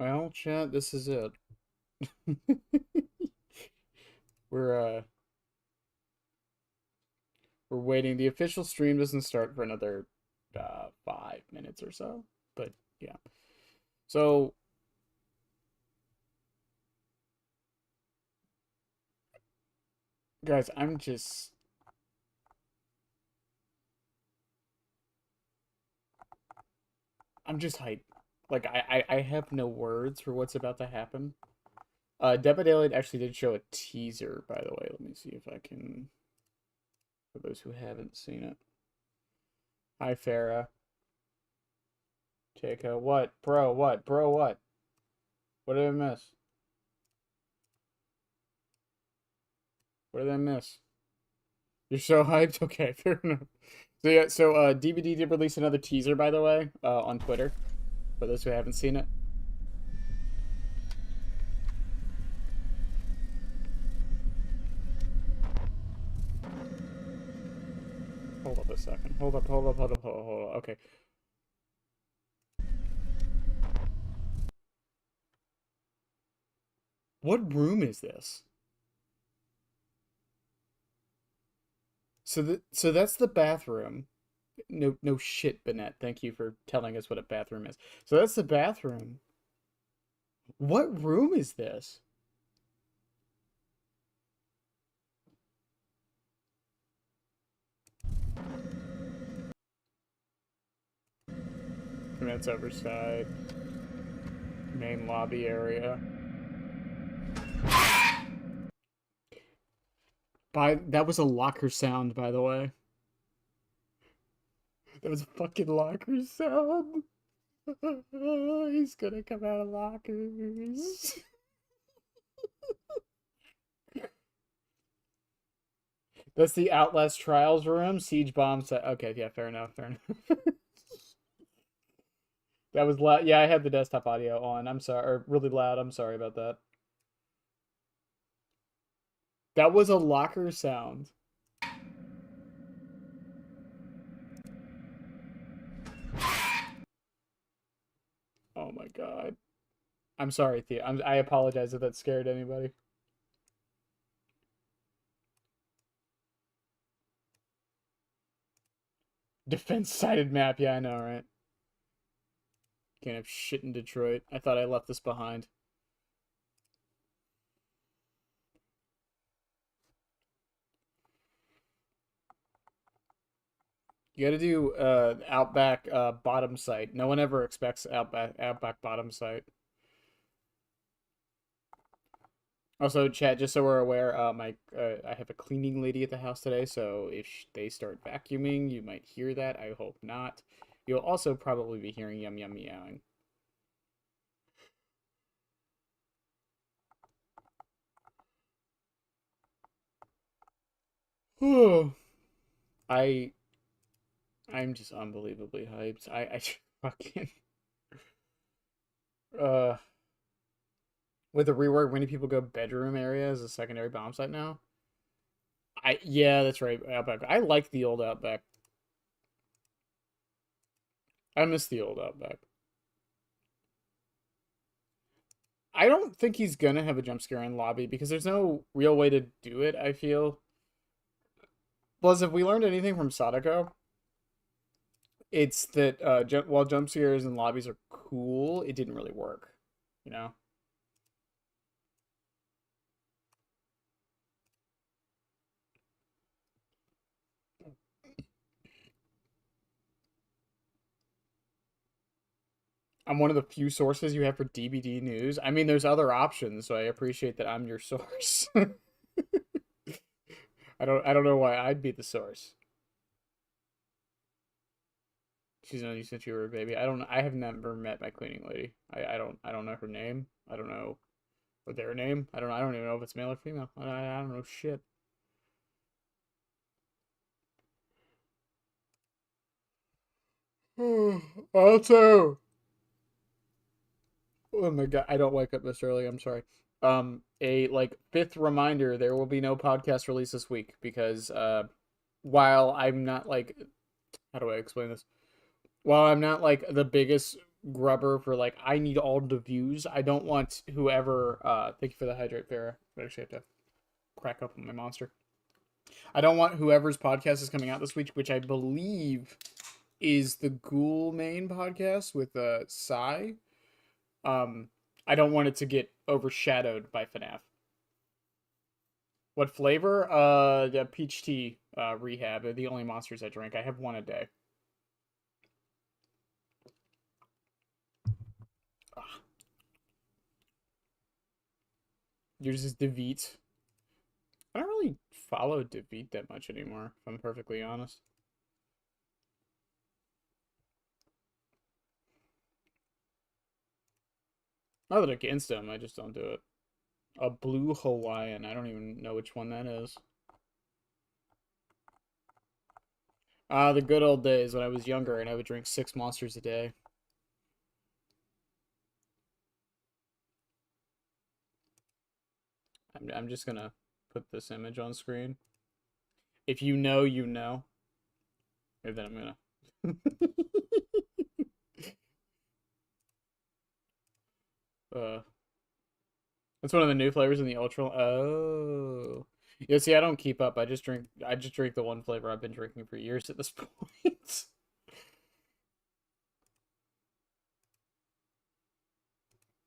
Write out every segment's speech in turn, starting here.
Well, chat, this is it. We're we're waiting. The official stream doesn't start for another 5 minutes or so. But yeah. So guys, I'm just hyped. Like I have no words for what's about to happen. DBD actually did show a teaser, by the way. Let me see if I can, for those who haven't seen it. Hi Farah. Take a what? Bro, what? Bro, what? What did I miss? What did I miss? You're so hyped? Okay, fair enough. So yeah, DBD did release another teaser, by the way, on Twitter, for those who haven't seen it. Hold up a second. Hold up. Okay. What room is this? So that's the bathroom. No shit, Bennett. Thank you for telling us what a bathroom is. So that's the bathroom. What room is this? That's overside. Main lobby area. That was a locker sound, by the way. That was a fucking locker sound. He's gonna come out of lockers. That's the Outlast Trials room. Siege bomb set. Okay, yeah, fair enough. That was loud. Yeah, I had the desktop audio on. I'm sorry, or really loud. I'm sorry about that. That was a locker sound. Oh my god. I'm sorry, Thea. I apologize if that scared anybody. Defense-sided map. Yeah, I know, right? Can't have shit in Detroit. I thought I left this behind. You gotta do Outback bottom site. No one ever expects Outback bottom site. Also, chat, just so we're aware, I have a cleaning lady at the house today, so if they start vacuuming, you might hear that. I hope not. You'll also probably be hearing yum yum meowing. I I'm just unbelievably hyped. I fucking uh with the rework, many people go bedroom area as a secondary bomb site now. Yeah, that's right. Outback. I like the old Outback. I miss the old Outback. I don't think he's gonna have a jump scare in lobby because there's no real way to do it, I feel. Plus, if we learned anything from Sadako, it's that while jump scares in lobbies are cool, it didn't really work. You know? I'm one of the few sources you have for DBD news. I mean, there's other options, so I appreciate that I'm your source. I don't know why I'd be the source. She's known you since you were a baby. I have never met my cleaning lady. I don't know her name. I don't know or their name. I don't even know if it's male or female. I don't know shit. Also, oh my god, I don't wake up this early. I'm sorry. A like fifth reminder: there will be no podcast release this week because while I'm not like, how do I explain this? While I'm not like the biggest grubber for like I need all the views. I don't want whoever. Thank you for the hydrate, Vera. I actually have to crack open my monster. I don't want whoever's podcast is coming out this week, which I believe is the Ghoul main podcast with Psy. I don't want it to get overshadowed by FNAF. What flavor? The peach tea rehab. They're the only monsters I drink. I have one a day. Yours is Devit. I don't really follow Devit that much anymore, if I'm perfectly honest. Not that against him, I just don't do it. A blue Hawaiian. I don't even know which one that is. The good old days when I was younger and I would drink 6 monsters a day. I'm just gonna put this image on screen. If you know, you know. And then I'm gonna... That's one of the new flavors in the Ultra. Oh. Yeah, see, I don't keep up. I just drink the one flavor I've been drinking for years at this point.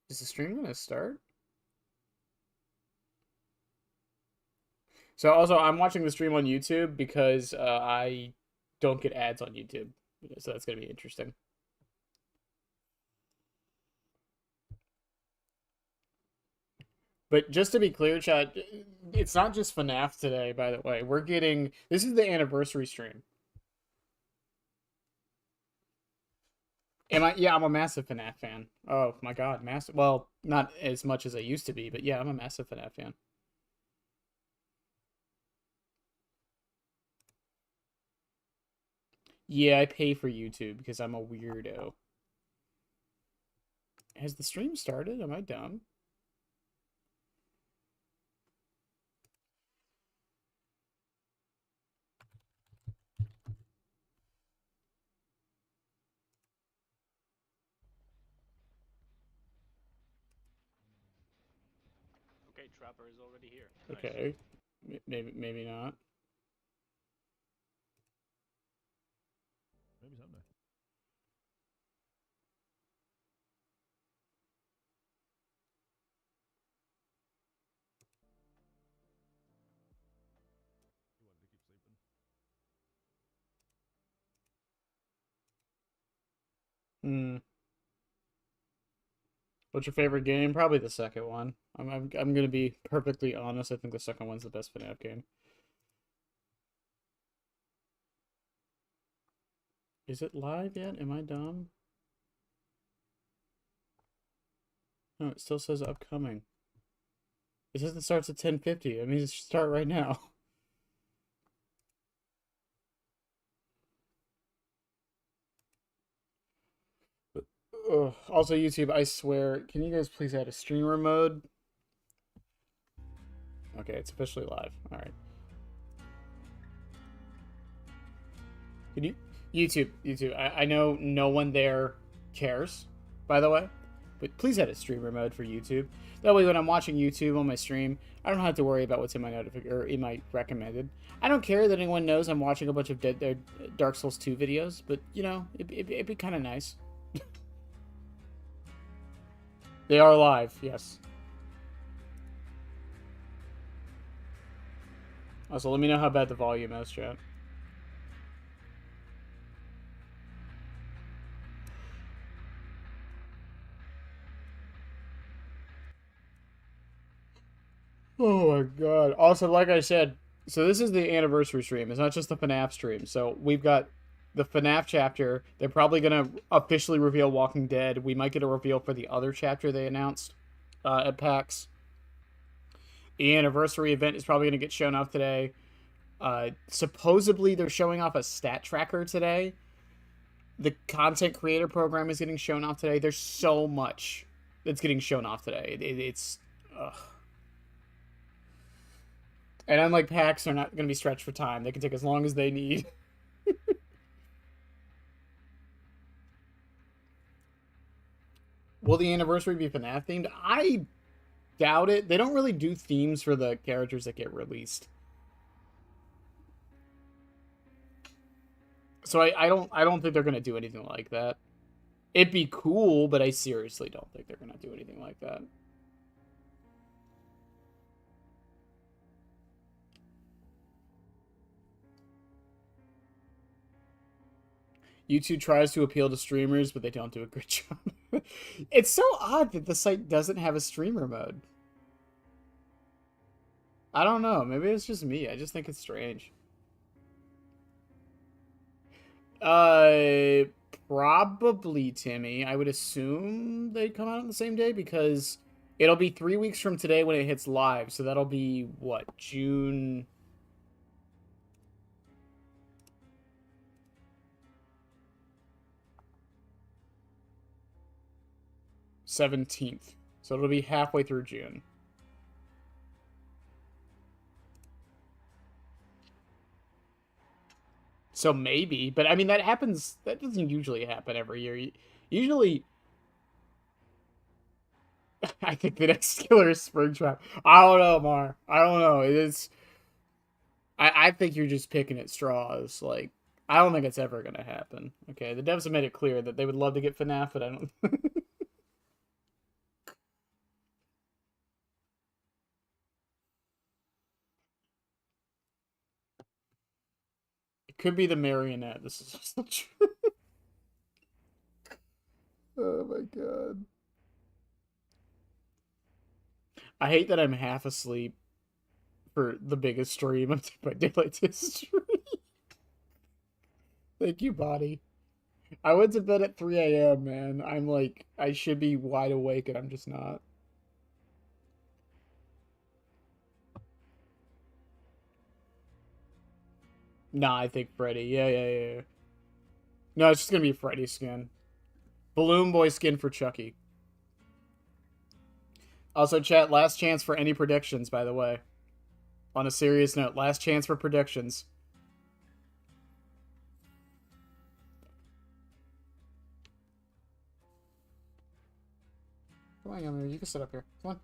Is the stream gonna start? So also, I'm watching the stream on YouTube because I don't get ads on YouTube. So that's gonna be interesting. But just to be clear, chat, it's not just FNAF today, by the way. This is the anniversary stream. Yeah, I'm a massive FNAF fan. Oh my god, massive. Well, not as much as I used to be, but yeah, I'm a massive FNAF fan. Yeah, I pay for YouTube because I'm a weirdo. Has the stream started? Am I dumb? Okay, Trapper is already here. Okay. Nice. Maybe not. Maybe someday. He wanted to keep sleeping. What's your favorite game? Probably the second one. I'm gonna be perfectly honest. I think the second one's the best FNAF game. Is it live yet? Am I dumb? No, it still says upcoming. It says it starts at 10:50. I mean, it should start right now. Ugh. Also, YouTube, I swear, can you guys please add a streamer mode? Okay, it's officially live. All right. Can you YouTube? I know no one there cares, by the way, but please add a streamer mode for YouTube. That way, when I'm watching YouTube on my stream, I don't have to worry about what's in my or in my recommended. I don't care that anyone knows I'm watching a bunch of Dark Souls 2 videos, but you know, it'd be kind of nice. They are live, yes. Also, let me know how bad the volume is, chat. Oh my god. Also, like I said, so this is the anniversary stream. It's not just the FNAF stream. So we've got the FNAF chapter. They're probably going to officially reveal Walking Dead. We might get a reveal for the other chapter they announced at PAX. The anniversary event is probably going to get shown off today. Supposedly, they're showing off a stat tracker today. The content creator program is getting shown off today. There's so much that's getting shown off today. It's... Ugh. And unlike PAX, they're not going to be stretched for time. They can take as long as they need. Will the anniversary be FNAF themed? I doubt it. They don't really do themes for the characters that get released. So I don't think they're gonna do anything like that. It'd be cool, but I seriously don't think they're gonna do anything like that. YouTube tries to appeal to streamers, but they don't do a good job. It's so odd that the site doesn't have a streamer mode. I don't know. Maybe it's just me. I just think it's strange. Uh, Probably Timmy. I would assume they'd come out on the same day because it'll be 3 weeks from today when it hits live. So that'll be what, June 17th. So it'll be halfway through June. So maybe, but I mean that happens. That doesn't usually happen every year. Usually, I think the next killer is Springtrap. I don't know, Mar. I don't know. It is. I think you're just picking at straws. Like, I don't think it's ever gonna happen. Okay, the devs have made it clear that they would love to get FNAF, but I don't. It could be the marionette. This is just true. Oh my god. I hate that I'm half asleep for the biggest stream of Dead by Daylight's history. Thank you, body. I went to bed at 3 a.m., man. I'm like, I should be wide awake, and I'm just not. Nah, I think Freddy. Yeah. No, it's just gonna be Freddy skin. Balloon Boy skin for Chucky. Also, chat, last chance for any predictions, by the way. On a serious note, last chance for predictions. Come on, Yummy, you can sit up here. Come on.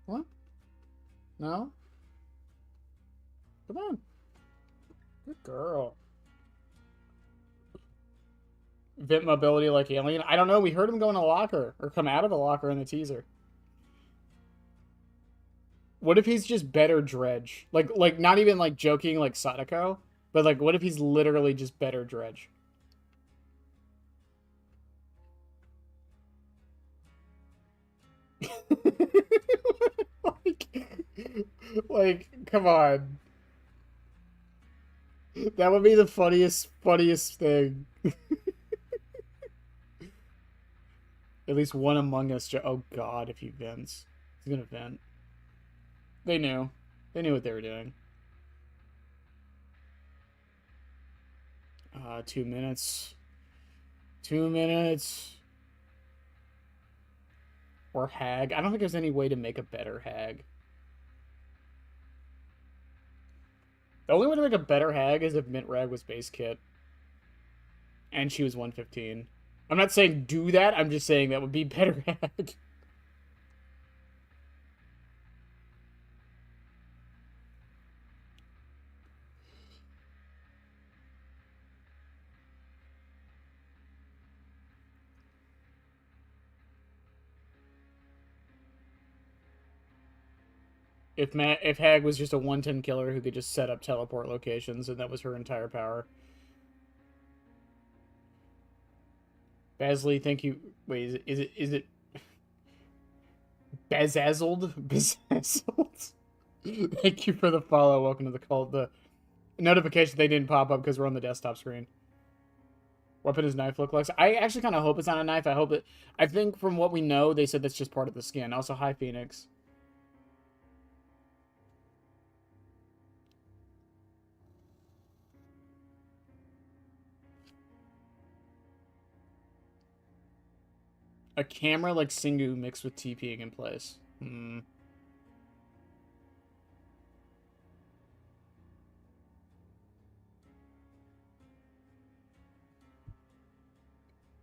Come on. No? Come on. Good girl. Vent mobility like alien? I don't know. We heard him go in a locker or come out of a locker in the teaser. What if he's just better Dredge? Like not even like joking like Sadako, but like what if he's literally just better Dredge? like, come on. That would be the funniest thing. At least one among us. Oh God, if he vents, he's gonna vent. They knew. They knew what they were doing. 2 minutes. 2 minutes. Or Hag. I don't think there's any way to make a better Hag. The only way to make a better Hag is if Mint Rag was base kit. And she was 115. I'm not saying do that, I'm just saying that would be better Hag. If Hag was just a 110 killer who could just set up teleport locations and that was her entire power. Basley, thank you. Wait, is it Bezazzled? Bezazzled? Thank you for the follow. Welcome to the call. The notification they didn't pop up because we're on the desktop screen. Weapon his knife look like? I actually kind of hope it's not a knife. I think from what we know, they said that's just part of the skin. Also, hi, Phoenix. A camera like Singu mixed with TPing in place.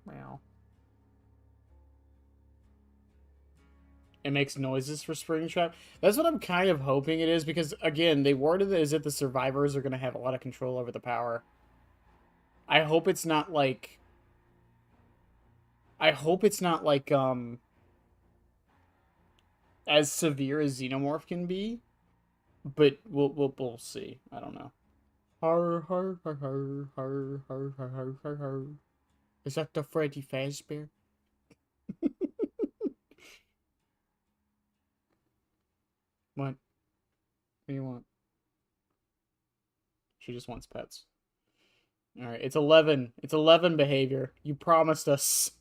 Wow. It makes noises for Springtrap. That's what I'm kind of hoping it is because again, they worded it as if the survivors are going to have a lot of control over the power. I hope it's not like. I hope it's not like as severe as Xenomorph can be, but we'll see. I don't know. Har har har har har har har har har. Is that the Freddy Fazbear? What? What do you want? She just wants pets. All right, it's 11. It's 11 behavior. You promised us.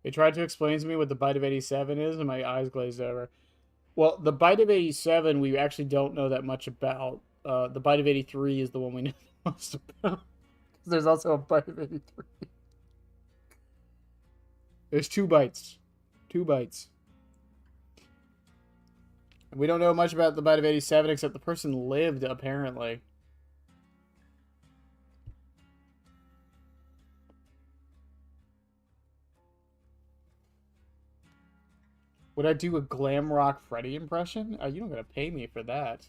They tried to explain to me what the Bite of 87 is, and my eyes glazed over. Well, the Bite of 87, we actually don't know that much about. The Bite of 83 is the one we know the most about. There's also a Bite of 83. There's 2 bites. 2 bites. We don't know much about the Bite of 87, except the person lived, apparently. Would I do a glam rock Freddy impression? You don't gotta pay me for that.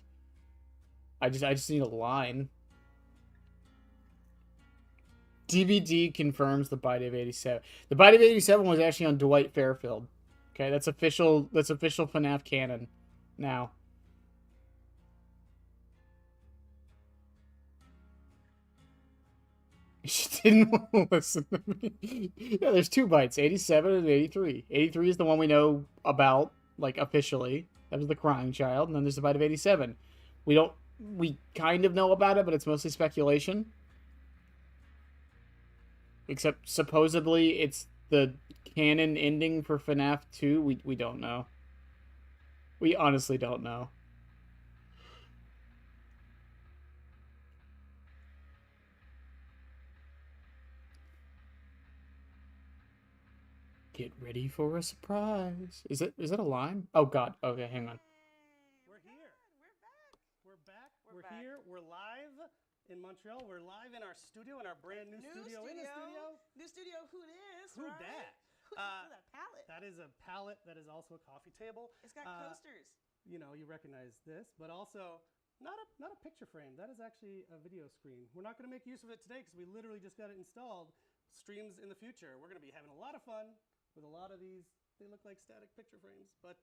I just need a line. DBD confirms the Bite of 87. The Bite of 87 was actually on Dwight Fairfield. Okay, that's official. That's official FNAF canon now. She didn't want to listen to me. Yeah, there's 2 bites, 87 and 83. 83 is the one we know about, like, officially. That was the crying child. And then there's the Bite of 87. We kind of know about it, but it's mostly speculation. Except supposedly it's the canon ending for FNAF 2. We don't know. We honestly don't know. Get ready for a surprise. Is that a line? Oh god. Okay, hang on. We're here. We're back. We're back. We're here. We're live in Montreal. We're live in our studio, in our brand new studio. In the studio. New studio. Who this? Who right? dat? Who's that palette? That is a palette. That is also a coffee table. It's got coasters. You know, you recognize this, but also not a picture frame. That is actually a video screen. We're not going to make use of it today because we literally just got it installed. Streams in the future. We're going to be having a lot of fun with a lot of these. They look like static picture frames, but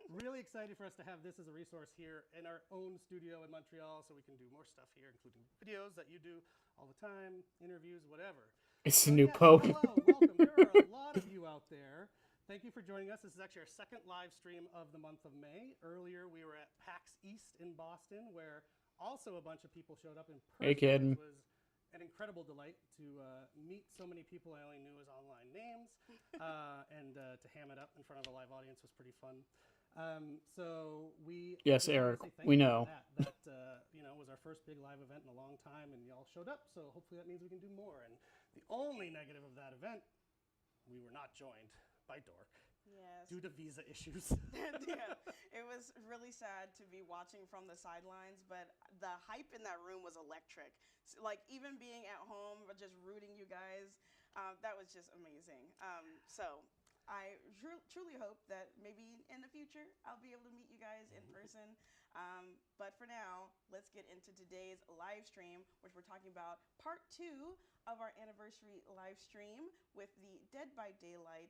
really excited for us to have this as a resource here in our own studio in Montreal so we can do more stuff here, including videos that you do all the time, interviews, whatever. It's a new Pope. Hello, welcome. There are a lot of you out there. Thank you for joining us. This is actually our second live stream of the month of May. Earlier, we were at PAX East in Boston, where also a bunch of people showed up in person. Hey, kid. It was an incredible delight to meet so many people I only knew as online names, and to ham it up in front of a live audience was pretty fun. So we Yes, Eric, we know. that was our first big live event in a long time, and y'all showed up. So hopefully that means we can do more. And the only negative of that event, we were not joined by Dork. Yes. Due to visa issues. Yeah, it was really sad to be watching from the sidelines, but the hype in that room was electric. So, like, even being at home, but just rooting you guys, that was just amazing. So I truly hope that maybe in the future I'll be able to meet you guys in person. But for now, let's get into today's live stream, which we're talking about part 2 of our anniversary live stream with the Dead by Daylight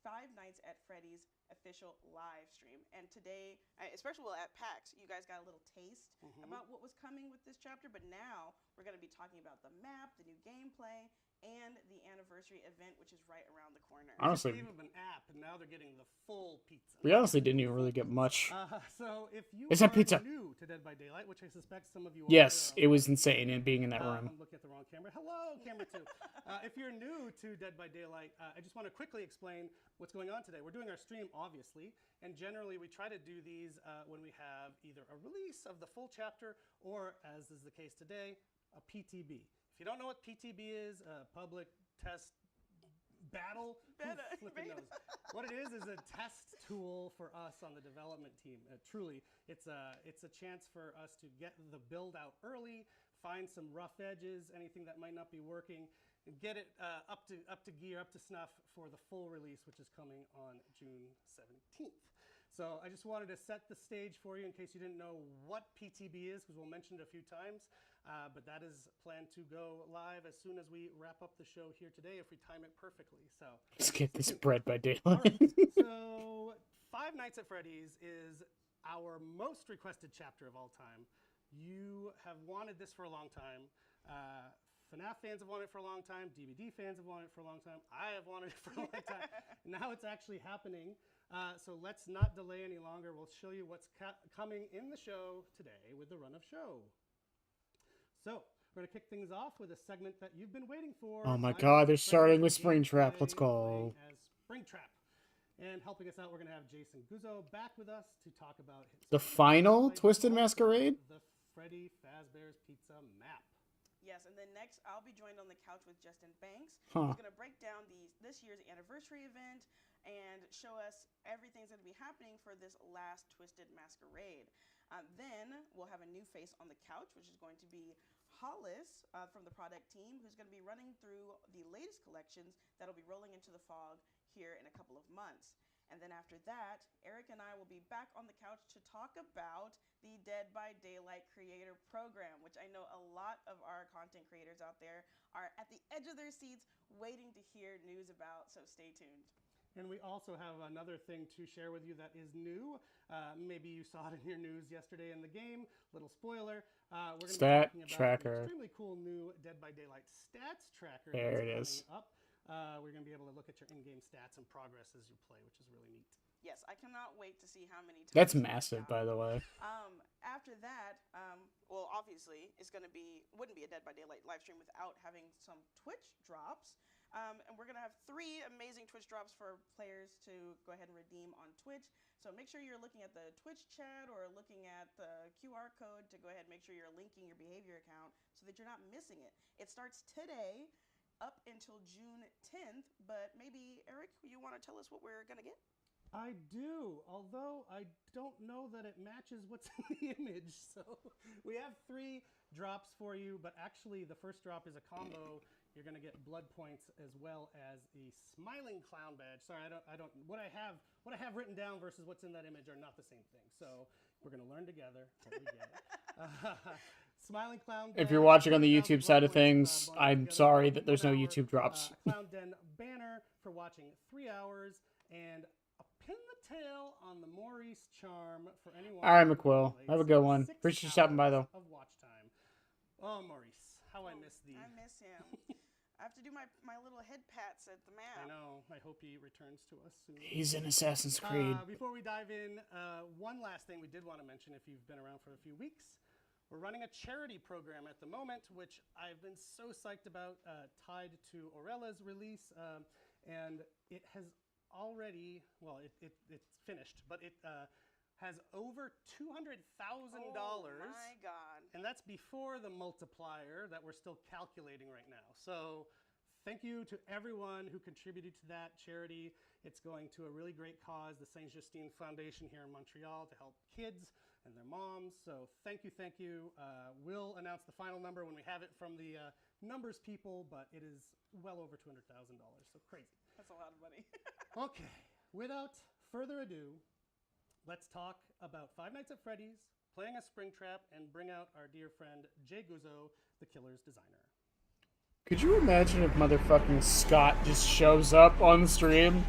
5 Nights at Freddy's official live stream. And today, especially at PAX, you guys got a little taste about what was coming with this chapter, but now we're going to be talking about the map, the new gameplay, and the anniversary event, which is right around the corner. Honestly, They gave them an app, and now they're getting the full pizza. we honestly didn't even really get much. So if you It's a are pizza. new to Dead by Daylight, which I suspect some of you Yes, are, it was insane in being in that room. I'm looking at the wrong camera. Hello, camera 2. If you're new to Dead by Daylight, I just want to quickly explain what's going on today. We're doing our stream, obviously, and generally we try to do these when we have either a release of the full chapter or, as is the case today, a PTB. If you don't know what PTB is, public test battle. Beta, Flipping beta. knows. What it is a test tool for us on the development team. Truly, it's a chance for us to get the build out early, find some rough edges, anything that might not be working, and get it up to gear, up to snuff for the full release, which is coming on June 17th. So I just wanted to set the stage for you in case you didn't know what PTB is, because we'll mention it a few times. But that is planned to go live as soon as we wrap up the show here today, if we time it perfectly. So Let's get this bread by all daylight. right. So Five Nights at Freddy's is our most requested chapter of all time. You have wanted this for a long time. FNAF fans have wanted it for a long time. DBD fans have wanted it for a long time. I have wanted it for a long time. Now it's actually happening. So let's not delay any longer. We'll show you what's coming in the show today with the run of show. So we're going to kick things off with a segment that you've been waiting for. Oh my Five God, they're Nights at starting with Freddy's Springtrap. gameplay, Let's go. playing as Springtrap. And helping us out, we're going to have Jason Guzzo back with us to talk about The final highlights Twisted of Masquerade? the Freddy Fazbear's Pizza map. Yes, and then next I'll be joined on the couch with Justin Banks. Huh. He's going to break down this year's anniversary event and show us everything's going to be happening for this last Twisted Masquerade. Then we'll have a new face on the couch, which is going to be Hollis from the product team, who's going to be running through the latest collections that'll be rolling into the fog here in a couple of months. And then after that, Eric and I will be back on the couch to talk about the Dead by Daylight Creator Program, which I know a lot of our content creators out there are at the edge of their seats waiting to hear news about, so stay tuned. And we also have another thing to share with you that is new. Maybe you saw it in your news yesterday in the game. Little spoiler. We're going to be Stat talking about tracker. an extremely cool new Dead by Daylight stats tracker. There that's it is. coming Up. We're going to be able to look at your in-game stats and progress as you play, which is really neat. Yes, I cannot wait to see how many times. That's you massive, get by the way. After that, well, obviously, wouldn't be a Dead by Daylight live stream without having some Twitch drops. And we're going to have 3 amazing Twitch drops for players to go ahead and redeem on Twitch. So make sure you're looking at the Twitch chat or looking at the QR code to go ahead and make sure you're linking your behavior account so that you're not missing it. It starts today up until June 10th, but maybe, Eric, you want to tell us what we're going to get? I do, although I don't know that it matches what's in the image. So we have 3 drops for you, but actually the first drop is a combo. You're going to get blood points as well as the smiling clown badge. Sorry, I don't. What I have written down versus what's in that image are not the same thing. So we're going to learn together till we get it. Smiling clown badge. If you're watching on the 1,000 YouTube side blood of points, things, bonded I'm together sorry for that there's no 1 hour. YouTube drops. Clown Den banner for watching 3 hours, and a pin the tail on the Maurice charm for anyone. All right, who McQuill. accumulates Have a good one. 6 Appreciate you stopping by, hours though. Of watch time. Oh, Maurice, how I miss thee. I miss him. I have to do my little head pats at the map. I know. I hope he returns to us soon. He's in Assassin's Creed. Before we dive in, one last thing we did want to mention, if you've been around for a few weeks, we're running a charity program at the moment, which I've been so psyched about, tied to Aurella's release, and it has already, well, it's finished, but it has over $200,000. Oh my God. And that's before the multiplier that we're still calculating right now. So thank you to everyone who contributed to that charity. It's going to a really great cause, the Saint Justine Foundation here in Montreal, to help kids and their moms. So thank you, thank you. We'll announce the final number when we have it from the numbers people, but it is well over $200,000, so crazy. That's a lot of money. Okay, without further ado, let's talk about Five Nights at Freddy's, playing a Springtrap, and bring out our dear friend Jay Guzzo, the killer's designer. Could you imagine if motherfucking Scott just shows up on the stream?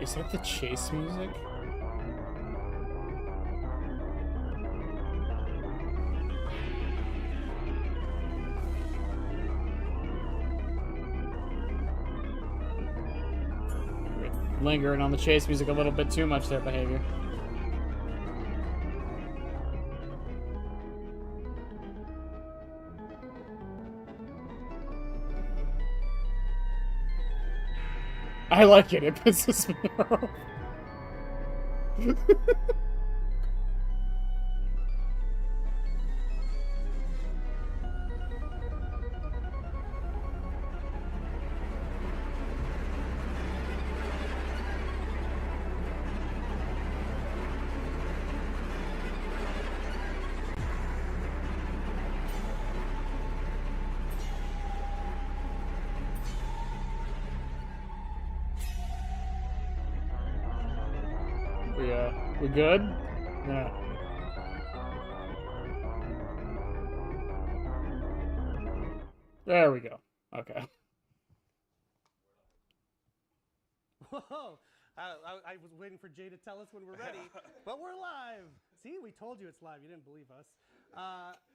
Is that the chase music? Lingering on the chase music a little bit too much there, behavior. I like it. It pisses me off. We good? Yeah. There we go. Okay. Whoa! I was waiting for Jay to tell us when we're ready, but we're live. See, we told you it's live. You didn't believe us.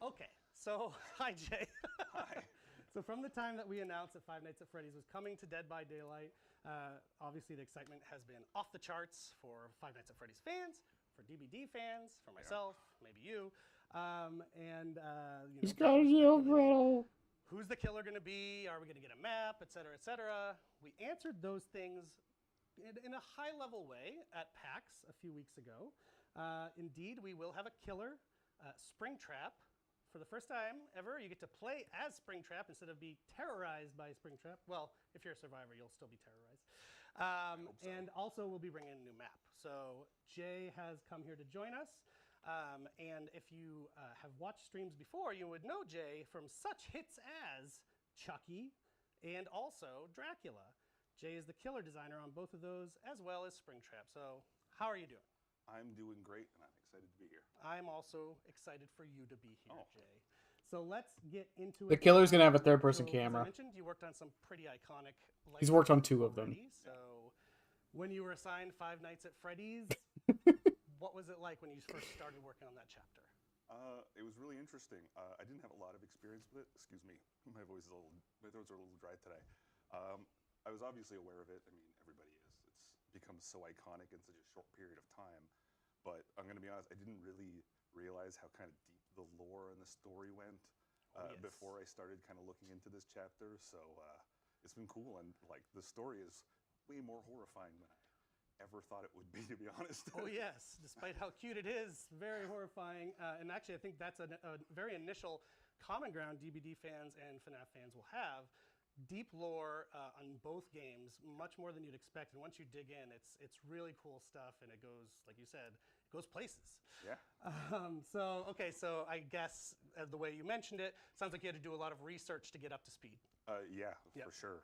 Okay, so hi, Jay. Hi. So from the time that we announced that Five Nights at Freddy's was coming to Dead by Daylight, obviously the excitement has been off the charts for Five Nights at Freddy's fans, for DBD fans, for myself, maybe you, He's got a yellow rattle. who's the killer going to be? Are we going to get a map, et cetera, et cetera? We answered those things in a high-level way at PAX a few weeks ago. Indeed, we will have a killer, Springtrap. For the first time ever, you get to play as Springtrap instead of be terrorized by Springtrap. Well, if you're a survivor, you'll still be terrorized. And also, we'll be bringing in a new map. So Jay has come here to join us. And if you have watched streams before, you would know Jay from such hits as Chucky and also Dracula. Jay is the killer designer on both of those, as well as Springtrap. So how are you doing? I'm doing great, and I'm excited to be here. I'm also excited for you to be here, Jay. So let's get into it. The killer's gonna have a third-person As camera. I mentioned, you worked on some pretty iconic. He's worked on 2 of them. already, so when you were assigned Five Nights at Freddy's, what was it like when you first started working on that chapter? It was really interesting. I didn't have a lot of experience with it. Excuse me, my throats are a little dry today. I was obviously aware of it. I mean, everybody is. It's become so iconic in such a short period of time. But I'm going to be honest, I didn't really realize how kind of deep the lore and the story went before I started kind of looking into this chapter. So it's been cool, and like the story is way more horrifying than I ever thought it would be, to be honest. Oh yes, despite how cute it is, very horrifying. And actually, I think that's a very initial common ground DBD fans and FNAF fans will have. Deep lore on both games, much more than you'd expect. And once you dig in, it's really cool stuff, and it goes, like you said, it goes places. Yeah. So I guess the way you mentioned it, sounds like you had to do a lot of research to get up to speed. Yeah, for sure.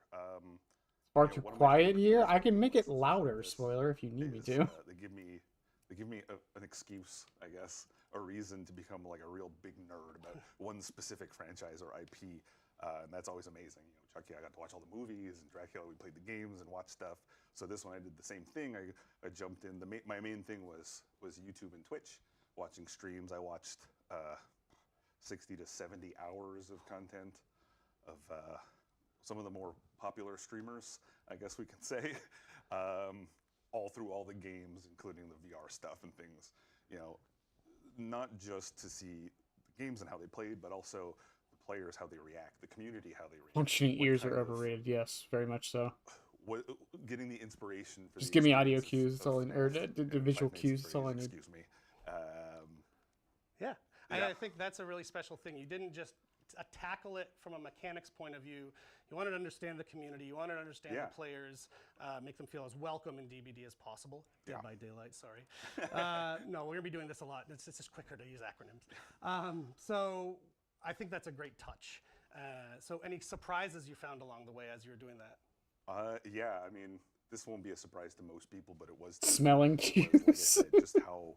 Far Yeah, too one of my quiet favorite here. things I can make it about louder. this Spoiler, if you need me is, to. They give me an excuse, I guess, a reason to become like a real big nerd about one specific franchise or IP, and that's always amazing. You know, Chucky, I got to watch all the movies, and Dracula, we played the games and watched stuff. So this one, I did the same thing. I jumped in. My main thing was YouTube and Twitch, watching streams. I watched 60 to 70 hours of content of some of the more popular streamers, I guess we can say, all through all the games, including the VR stuff and things. You know, not just to see the games and how they played, but also the players, how they react, the community, how they react. Functioning what ears kind are of- overrated. Yes, very much so. Getting the inspiration for Just the give me audio experiences cues. That's all I of need. Or FNAF the and visual Five Nights at cues. That's all I Freddy's, need. Excuse me. Yeah, Yeah. I think that's a really special thing. You didn't just tackle it from a mechanics point of view. You wanted to understand the community. You wanted to understand Yeah. the players, make them feel as welcome in DBD as possible. Dead Yeah. by Daylight, sorry. No, we're going to be doing this a lot. It's just quicker to use acronyms. So I think that's a great touch. So any surprises you found along the way as you were doing that? Yeah, I mean, this won't be a surprise to most people, but it was Smelling was, like I cues. said, just how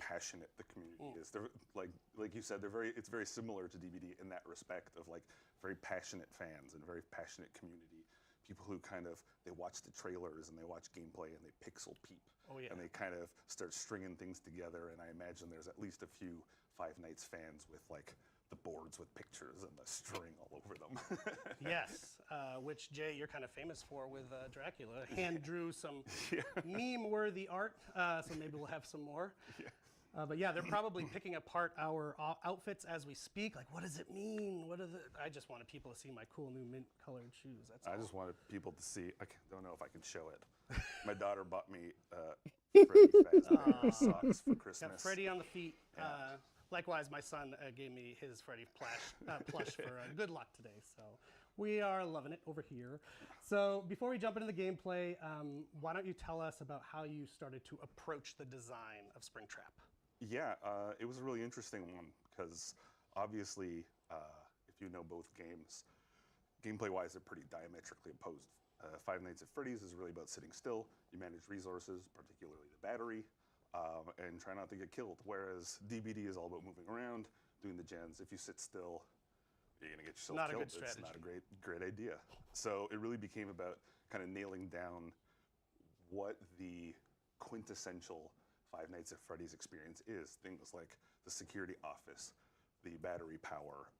passionate the community is. They're like you said, it's very similar to DBD in that respect of like very passionate fans and very passionate community. People who kind of they watch the trailers and they watch gameplay and they pixel peep. Oh, yeah. And they kind of start stringing things together. And I imagine there's at least a few Five Nights fans with like the boards with pictures and the string all over them. Yes, which Jay, you're kind of famous for with Dracula. Hand drew some meme-worthy art, so maybe we'll have some more. But yeah, they're probably picking apart our outfits as we speak. Like, what does it mean? I just wanted people to see my cool new mint-colored shoes. That's all. I just wanted people to see. Don't know if I can show it. My daughter bought me Freddy Fazbear socks for Christmas. Got Freddy on the feet. Likewise, my son gave me his Freddy plush for good luck today. So we are loving it over here. So before we jump into the gameplay, why don't you tell us about how you started to approach the design of Springtrap? Yeah, it was a really interesting one because obviously, if you know both games, gameplay-wise, they're pretty diametrically opposed. Five Nights at Freddy's is really about sitting still. You manage resources, particularly the battery. and try not to get killed. Whereas DBD is all about moving around, doing the gens. If you sit still, you're gonna get yourself Not a killed. good strategy. It's not a great idea. So it really became about kind of nailing down what the quintessential Five Nights at Freddy's experience is. Things like the security office, the battery power,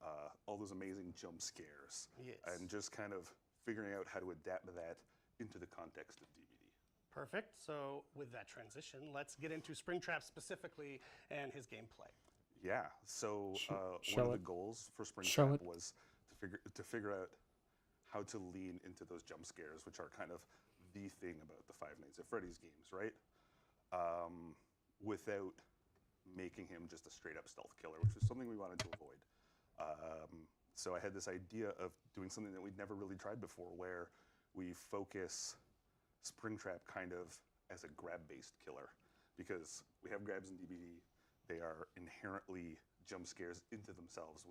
all those amazing jump scares, Yes. and just kind of figuring out how to adapt that into the context of DVD. Perfect. So with that transition, let's get into Springtrap specifically and his gameplay. Yeah. So show one of the it. goals for Show Springtrap it. was to figure out how to lean into those jump scares, which are kind of the thing about the Five Nights at Freddy's games, right? Without making him just a straight up stealth killer, which was something we wanted to avoid. So I had this idea of doing something that we'd never really tried before, where we focus Springtrap kind of as a grab-based killer, because we have grabs in DBD. They are inherently jump scares into themselves.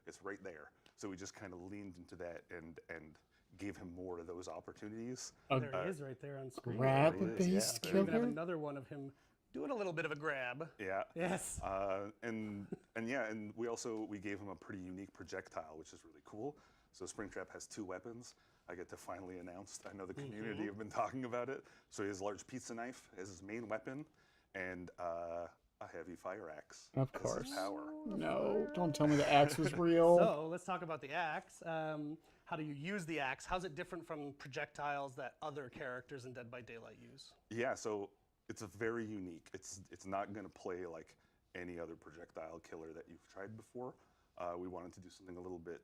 It's right there. So we just kind of leaned into that and gave him more of those opportunities. A There he is right there on screen. grab-based We even have killer? another one of him doing a little bit of a grab. Yeah. Yes. And we gave him a pretty unique projectile, which is really cool. So Springtrap has 2 weapons. I get to finally announce. I know the community have been talking about it. So he has a large pizza knife as his main weapon, and a heavy fire axe. Of as course. his power. No, don't tell me the axe was real. So let's talk about the axe. How do you use the axe? How's it different from projectiles that other characters in Dead by Daylight use? Yeah, so it's a very unique. It's not going to play like any other projectile killer that you've tried before. We wanted to do something a little bit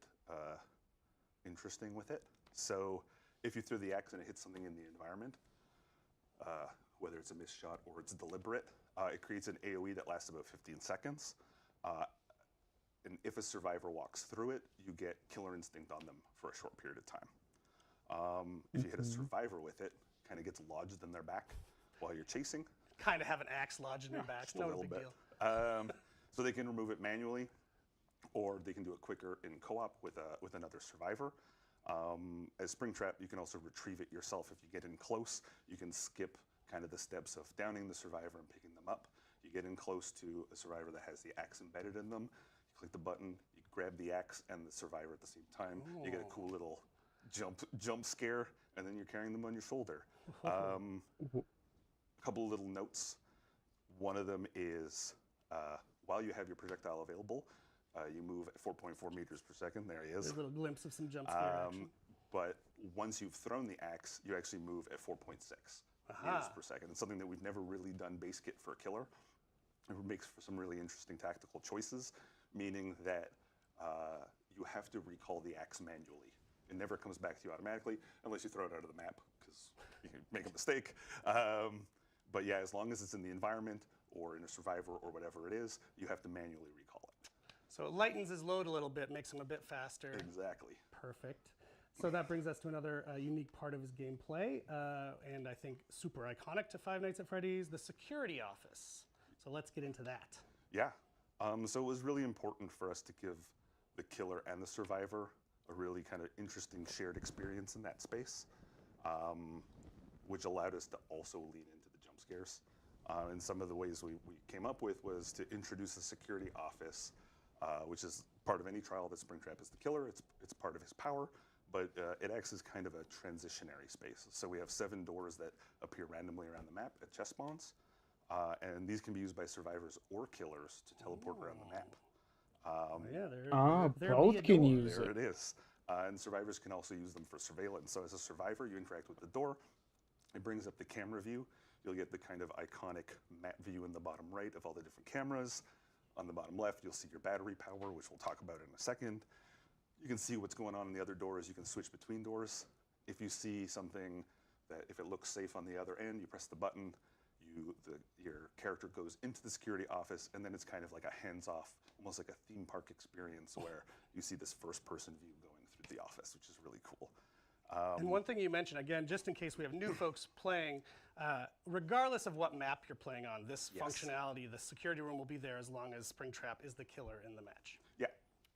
interesting with it. So if you throw the axe and it hits something in the environment, whether it's a missed shot or it's deliberate, it creates an AoE that lasts about 15 seconds. And if a survivor walks through it, you get killer instinct on them for a short period of time. If you hit a survivor with it, kind of gets lodged in their back while you're chasing. Kind of have an axe lodged in their back. Just a No little big bit. deal. So they can remove it manually, or they can do it quicker in co-op with another survivor. As Springtrap, you can also retrieve it yourself. If you get in close, you can skip kind of the steps of downing the survivor and picking them up. You get in close to a survivor that has the axe embedded in them. You click the button, you grab the axe and the survivor at the same time. You get a cool little jump scare, and then you're carrying them on your shoulder. A couple of little notes. One of them is while you have your projectile available, you move at 4.4 meters per second. There he is. There's a little glimpse of some jump scare action. But once you've thrown the axe, you actually move at 4.6 meters per second. It's something that we've never really done base kit for a killer. It makes for some really interesting tactical choices, meaning that you have to recall the axe manually. It never comes back to you automatically unless you throw it out of the map, because you can make a mistake. But yeah, as long as it's in the environment or in a survivor or whatever it is, you have to manually recall it. So it lightens his load a little bit, makes him a bit faster. Exactly. Perfect. So that brings us to another unique part of his gameplay, and I think super iconic to Five Nights at Freddy's, the security office. So let's get into that. Yeah. So it was really important for us to give the killer and the survivor a really kind of interesting shared experience in that space, which allowed us to also lean into the jump scares. And some of the ways we came up with was to introduce a security office, which is part of any trial that Springtrap is the killer. It's part of his power, but it acts as kind of a transitionary space. So we have 7 doors that appear randomly around the map at chest spawns, and these can be used by survivors or killers to teleport around the map. There both be a can door. use There it. it is. And survivors can also use them for surveillance. So as a survivor, you interact with the door. It brings up the camera view. You'll get the kind of iconic map view in the bottom right of all the different cameras. On the bottom left, you'll see your battery power, which we'll talk about in a second. You can see what's going on in the other doors. You can switch between doors. If you see something that, if it looks safe on the other end, you press the button, your character goes into the security office, and then it's kind of like a hands-off, almost like a theme park experience where you see this first-person view going through the office, which is really cool. And one thing you mentioned, again, just in case we have new folks playing, regardless of what map you're playing on, this functionality, the security room will be there as long as Springtrap is the killer in the match. Yeah.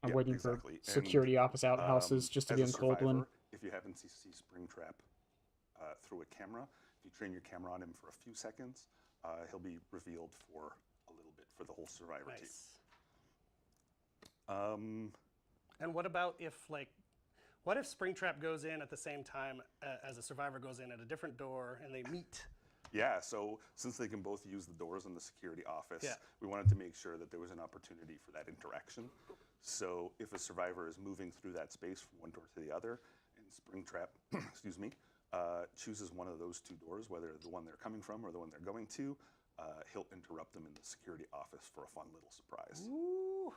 I'm yeah, waiting exactly. for security office outhouses just to as be a in Coldland. survivor, if you happen to see Springtrap through a camera, if you train your camera on him for a few seconds, he'll be revealed for a little bit for the whole Survivor team. Nice. And what about if what if Springtrap goes in at the same time as a Survivor goes in at a different door and they meet? Yeah, so since they can both use the doors in the security office, Yeah. we wanted to make sure that there was an opportunity for that interaction. So if a Survivor is moving through that space from one door to the other, and Springtrap, excuse me, chooses one of those two doors, whether the one they're coming from or the one they're going to, he'll interrupt them in the security office for a fun little surprise. Ooh.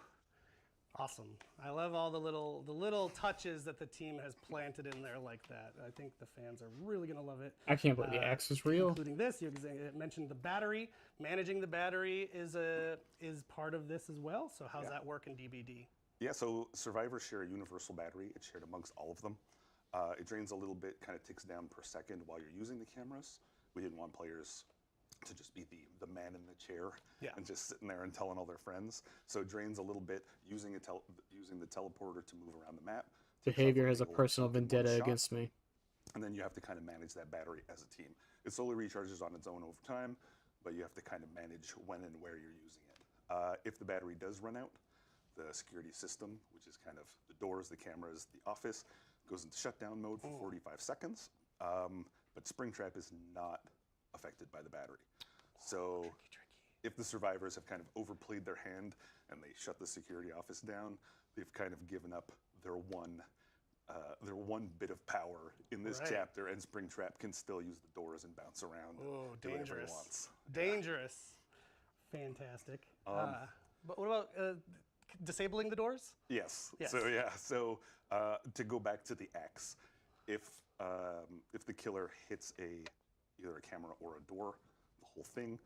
Awesome. I love all the little touches that the team has planted in there like that. I think the fans are really going to love it. I can't believe the axe is real. Including this, you mentioned the battery. Managing the battery is part of this as well. So how's that work in DBD? Yeah, so Survivors share a universal battery. It's shared amongst all of them. It drains a little bit, kind of ticks down per second while you're using the cameras. We didn't want players to just be the man in the chair and just sitting there and telling all their friends. So it drains a little bit using the teleporter to move around the map. Behavior has a personal vendetta against me. And then you have to kind of manage that battery as a team. It slowly recharges on its own over time, but you have to kind of manage when and where you're using it. If the battery does run out, the security system, which is kind of the doors, the cameras, the office, goes into shutdown mode for 45 seconds. But Springtrap is not affected by the battery. So if the Survivors have kind of overplayed their hand and they shut the security office down, they've kind of given up their one bit of power in this chapter, and Springtrap can still use the doors and bounce around and do whatever he wants. Dangerous. Fantastic. But what about disabling the doors? Yes. So to go back to the axe, if the killer hits either a camera or a door, the whole thing,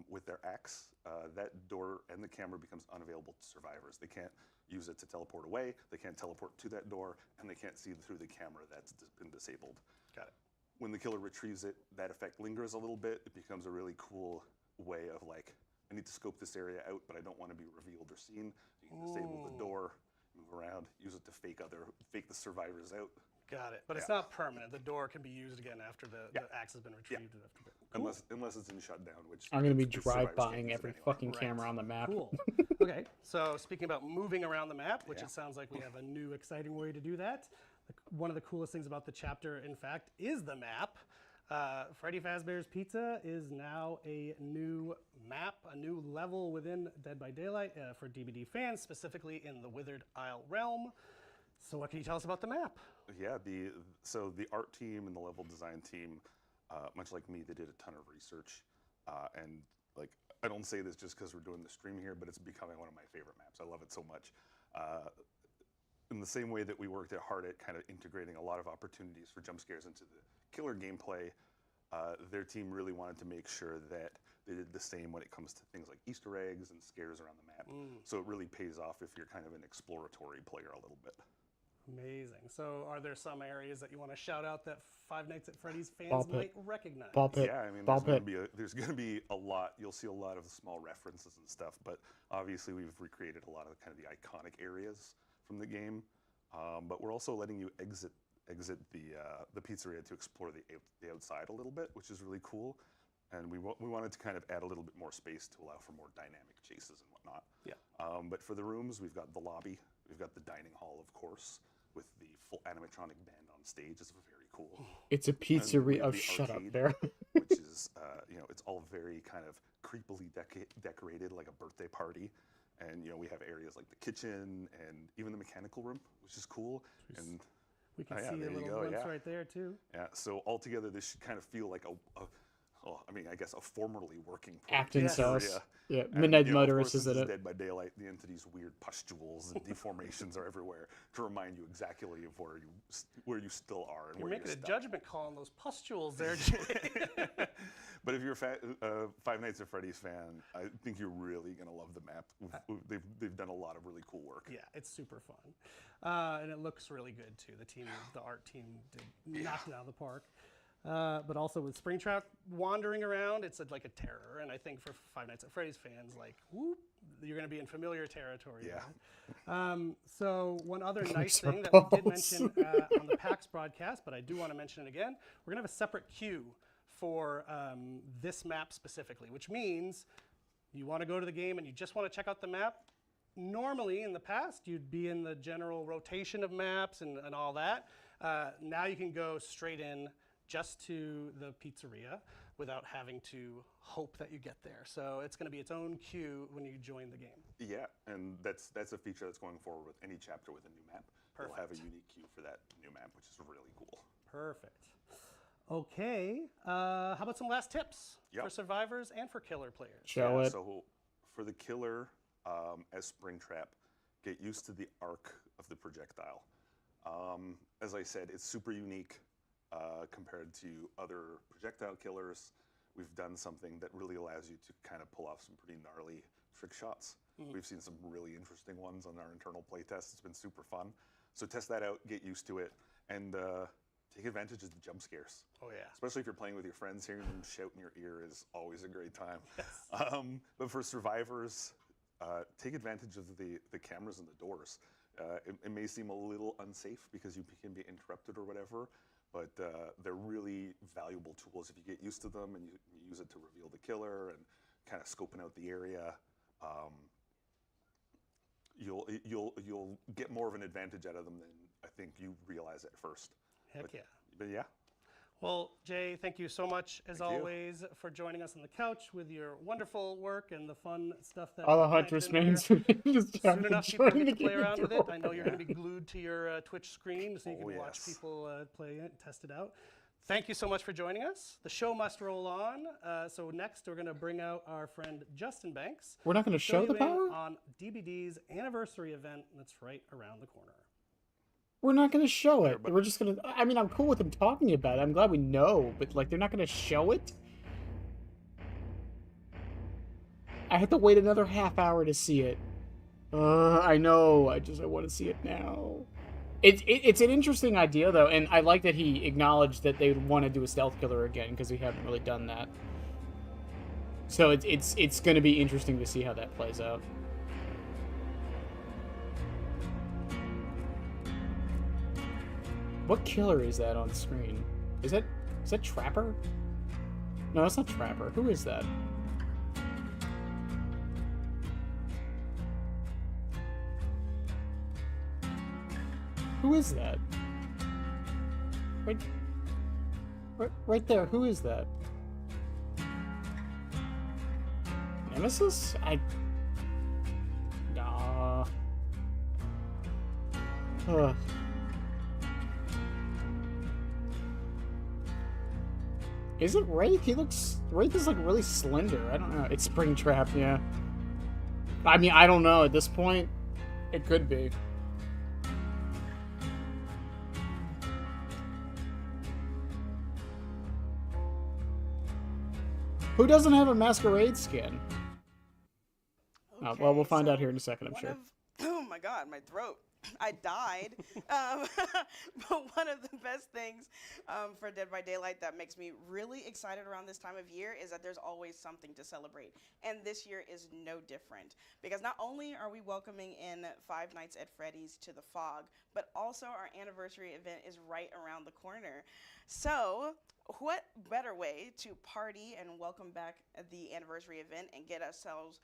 with their axe, that door and the camera becomes unavailable to Survivors. They can't use it to teleport away, they can't teleport to that door, and they can't see through the camera that's been disabled. Got it. When the killer retrieves it, that effect lingers a little bit. It becomes a really cool way of I need to scope this area out, but I don't want to be revealed or seen. You can disable the door, move around, use it to fake the Survivors out. Got it. But it's not permanent. The door can be used again after the axe has been retrieved. Cool. Unless it's in shutdown, which I'm going to be the Survivors can't drive-buying use it every anyway. fucking camera on the map. Cool. Okay. So speaking about moving around the map, which it sounds like we have a new exciting way to do that. One of the coolest things about the chapter, in fact, is the map. Freddy Fazbear's Pizza is now a new map, a new level within Dead by Daylight for DBD fans, specifically in the Withered Isle realm. So what can you tell us about the map? Yeah, so the art team and the level design team, much like me, they did a ton of research, and I don't say this just because we're doing the stream here, but it's becoming one of my favorite maps. I love it so much. In the same way that we worked hard at kind of integrating a lot of opportunities for jump scares into the killer gameplay, their team really wanted to make sure that they did the same when it comes to things like Easter eggs and scares around the map. So it really pays off if you're kind of an exploratory player a little bit. Amazing. So are there some areas that you want to shout out that Five Nights at Freddy's fans might recognize? Ball pit. Yeah, I mean, there's going to be a lot. You'll see a lot of small references and stuff, but obviously we've recreated a lot of kind of the iconic areas from the game. But we're also letting you exit the pizzeria to explore the outside a little bit, which is really cool. And we wanted to kind of add a little bit more space to allow for more dynamic chases and whatnot. Yeah. But for the rooms, we've got the lobby, we've got the dining hall, of course, with the full animatronic band on stage. It's very cool. It's a pizzeria. Oh, shut up there. Which is, it's all very kind of creepily decorated, like a birthday party. And, we have areas like the kitchen and even the mechanical room, which is cool. And we can see a little glimpse right there, too. Yeah, so altogether, this should kind of feel like I guess a formerly working acting cells. Yeah, and, Midnight Motorist is in it. Dead by Daylight, the entity's weird pustules and deformations are everywhere to remind you exactly of where you still are and you're where making you're a stuck. judgment call on those pustules there, Jay. But if you're a Five Nights at Freddy's fan, I think you're really going to love the map. They've done a lot of really cool work. Yeah, it's super fun. And it looks really good, too. The art team did knock it out of the park. But also with Springtrap wandering around, it's like a terror. And I think for Five Nights at Freddy's fans, whoop, you're going to be in familiar territory. Yeah. So one other nice thing that we did mention on the PAX broadcast, but I do want to mention it again, we're going to have a separate queue for this map specifically, which means you want to go to the game and you just want to check out the map. Normally, in the past, you'd be in the general rotation of maps and all that. Now you can go straight in just to the pizzeria without having to hope that you get there. So it's going to be its own queue when you join the game. Yeah, and that's a feature that's going forward with any chapter with a new map. We'll have a unique queue for that new map, which is really cool. Perfect. Okay, how about some last tips Yep. for survivors and for killer players? Show it. So for the killer, as Springtrap, get used to the arc of the projectile. As I said, it's super unique compared to other projectile killers. We've done something that really allows you to kind of pull off some pretty gnarly trick shots. We've seen some really interesting ones on our internal playtest. It's been super fun. So test that out, get used to it, and take advantage of the jump scares. Oh yeah. Especially if you're playing with your friends, hearing them shout in your ear is always a great time. But for survivors, take advantage of the cameras and the doors. It may seem a little unsafe because you can be interrupted or whatever, but they're really valuable tools if you get used to them and you use it to reveal the killer and kind of scoping out the area. You'll get more of an advantage out of them than I think you realize at first. Heck yeah. But yeah. Well, Jay, thank you so much, as Thank you. always, for joining us on the couch with your wonderful work and the fun stuff that All the you typed Huntress in there. mains just Soon enough, people joining get the to play game around with it. I know you're going yeah. to be glued to your Twitch screen so you can Oh, watch yes. people play it and test it out. Thank you so much for joining us. The show must roll on. So next, we're going to bring out our friend Justin Banks. We're not going to show the fill you in power? on DBD's anniversary event that's right around the corner. We're not going to show it. We're just going to... I mean, I'm cool with them talking about it. I'm glad we know, but, like, they're not going to show it? I have to wait another half hour to see it. I know. I want to see it now. It's an interesting idea, though, and I like that he acknowledged that they want to do a stealth killer again, because we haven't really done that. So it's going to be interesting to see how that plays out. What killer is that on screen? Is that Trapper? No, that's not Trapper. Who is that? Who is that? Right there. Who is that? Nemesis? Nah. Ugh. Is it Wraith? Wraith is like really slender. I don't know. It's Springtrap, yeah. I mean, I don't know at this point. It could be. Who doesn't have a Masquerade skin? Well, we'll find out here in a second, I'm sure. Oh my god, my throat. I died. But one of the best things for Dead by Daylight that makes me really excited around this time of year is that there's always something to celebrate. And this year is no different. Because not only are we welcoming in Five Nights at Freddy's to the Fog, but also our anniversary event is right around the corner. So what better way to party and welcome back the anniversary event and get ourselves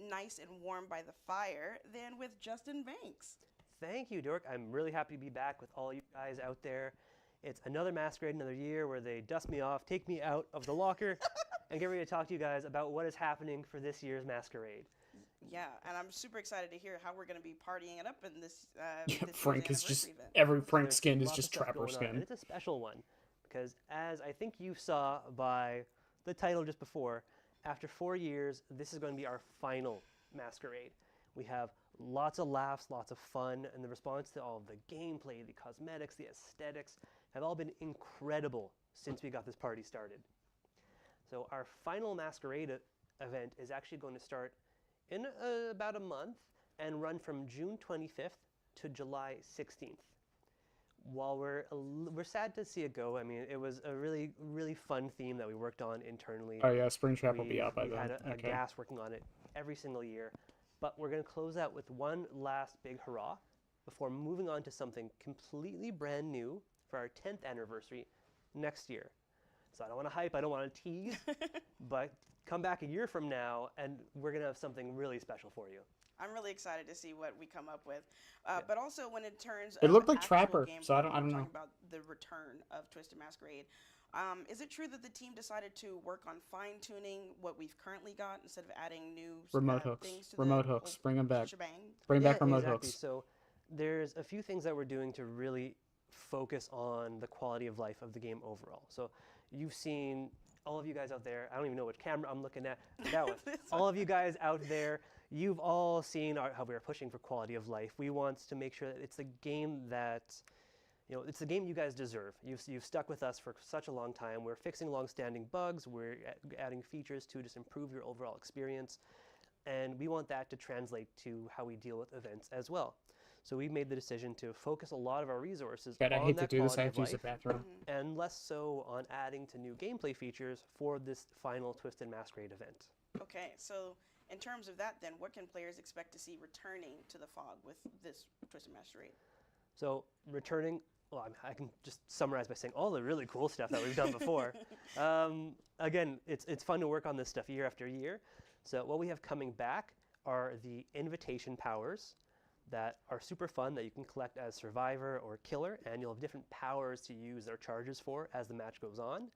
nice and warm by the fire than with Justin Banks? Thank you, Dork. I'm really happy to be back with all you guys out there. It's another Masquerade, another year where they dust me off, take me out of the locker, and get ready to talk to you guys about what is happening for this year's Masquerade. Yeah, and I'm super excited to hear how we're going to be partying it up in this. Yeah, this Frank year's is just... anniversary event. Every Frank There's skin is lots of just stuff Trapper going on, and skin. it's a special one because, as I think you saw by the title just before, after 4 years, this is going to be our final Masquerade. We have lots of laughs, lots of fun, and the response to all of the gameplay, the cosmetics, the aesthetics have all been incredible since we got this party started. So our final Masquerade event is actually going to start in about a month and run from June 25th to July 16th. While we're sad to see it go, I mean, it was a really, really fun theme that we worked on internally. Oh yeah, Springtrap will be out by We've then. had a Okay. gas working on it every single year. But we're going to close out with one last big hurrah before moving on to something completely brand new for our 10th anniversary next year. So I don't want to hype, I don't want to tease, but come back a year from now and we're going to have something really special for you. I'm really excited to see what we come up with. But also when it turns It of looked like actual Trapper, so I gameplay, don't we're know. talking about the return of Twisted Masquerade. Is it true that the team decided to work on fine-tuning what we've currently got instead of adding new Remote hooks. things to Remote the hooks. whole Bring them back. shebang? Bring back Yeah, remote exactly. hooks. So there's a few things that we're doing to really focus on the quality of life of the game overall. So you've seen, all of you guys out there, I don't even know which camera I'm looking at. That one. All of you guys out there, you've all seen how we're pushing for quality of life. We want to make sure that it's a game that, it's the game you guys deserve. You've stuck with us for such a long time. We're fixing long-standing bugs. We're adding features to just improve your overall experience. And we want that to translate to how we deal with events as well. So we made the decision to focus a lot of our resources God, I on hate to that do this. I quality have of to use the life, bathroom. and less so on adding to new gameplay features for this final Twisted Masquerade event. Okay, so in terms of that then, what can players expect to see returning to the fog with this Twisted Masquerade? So returning, well, I can just summarize by saying all the really cool stuff that we've done before. Again, it's fun to work on this stuff year after year. So what we have coming back are the invitation powers that are super fun that you can collect as survivor or killer, and you'll have different powers to use their charges for as the match goes on.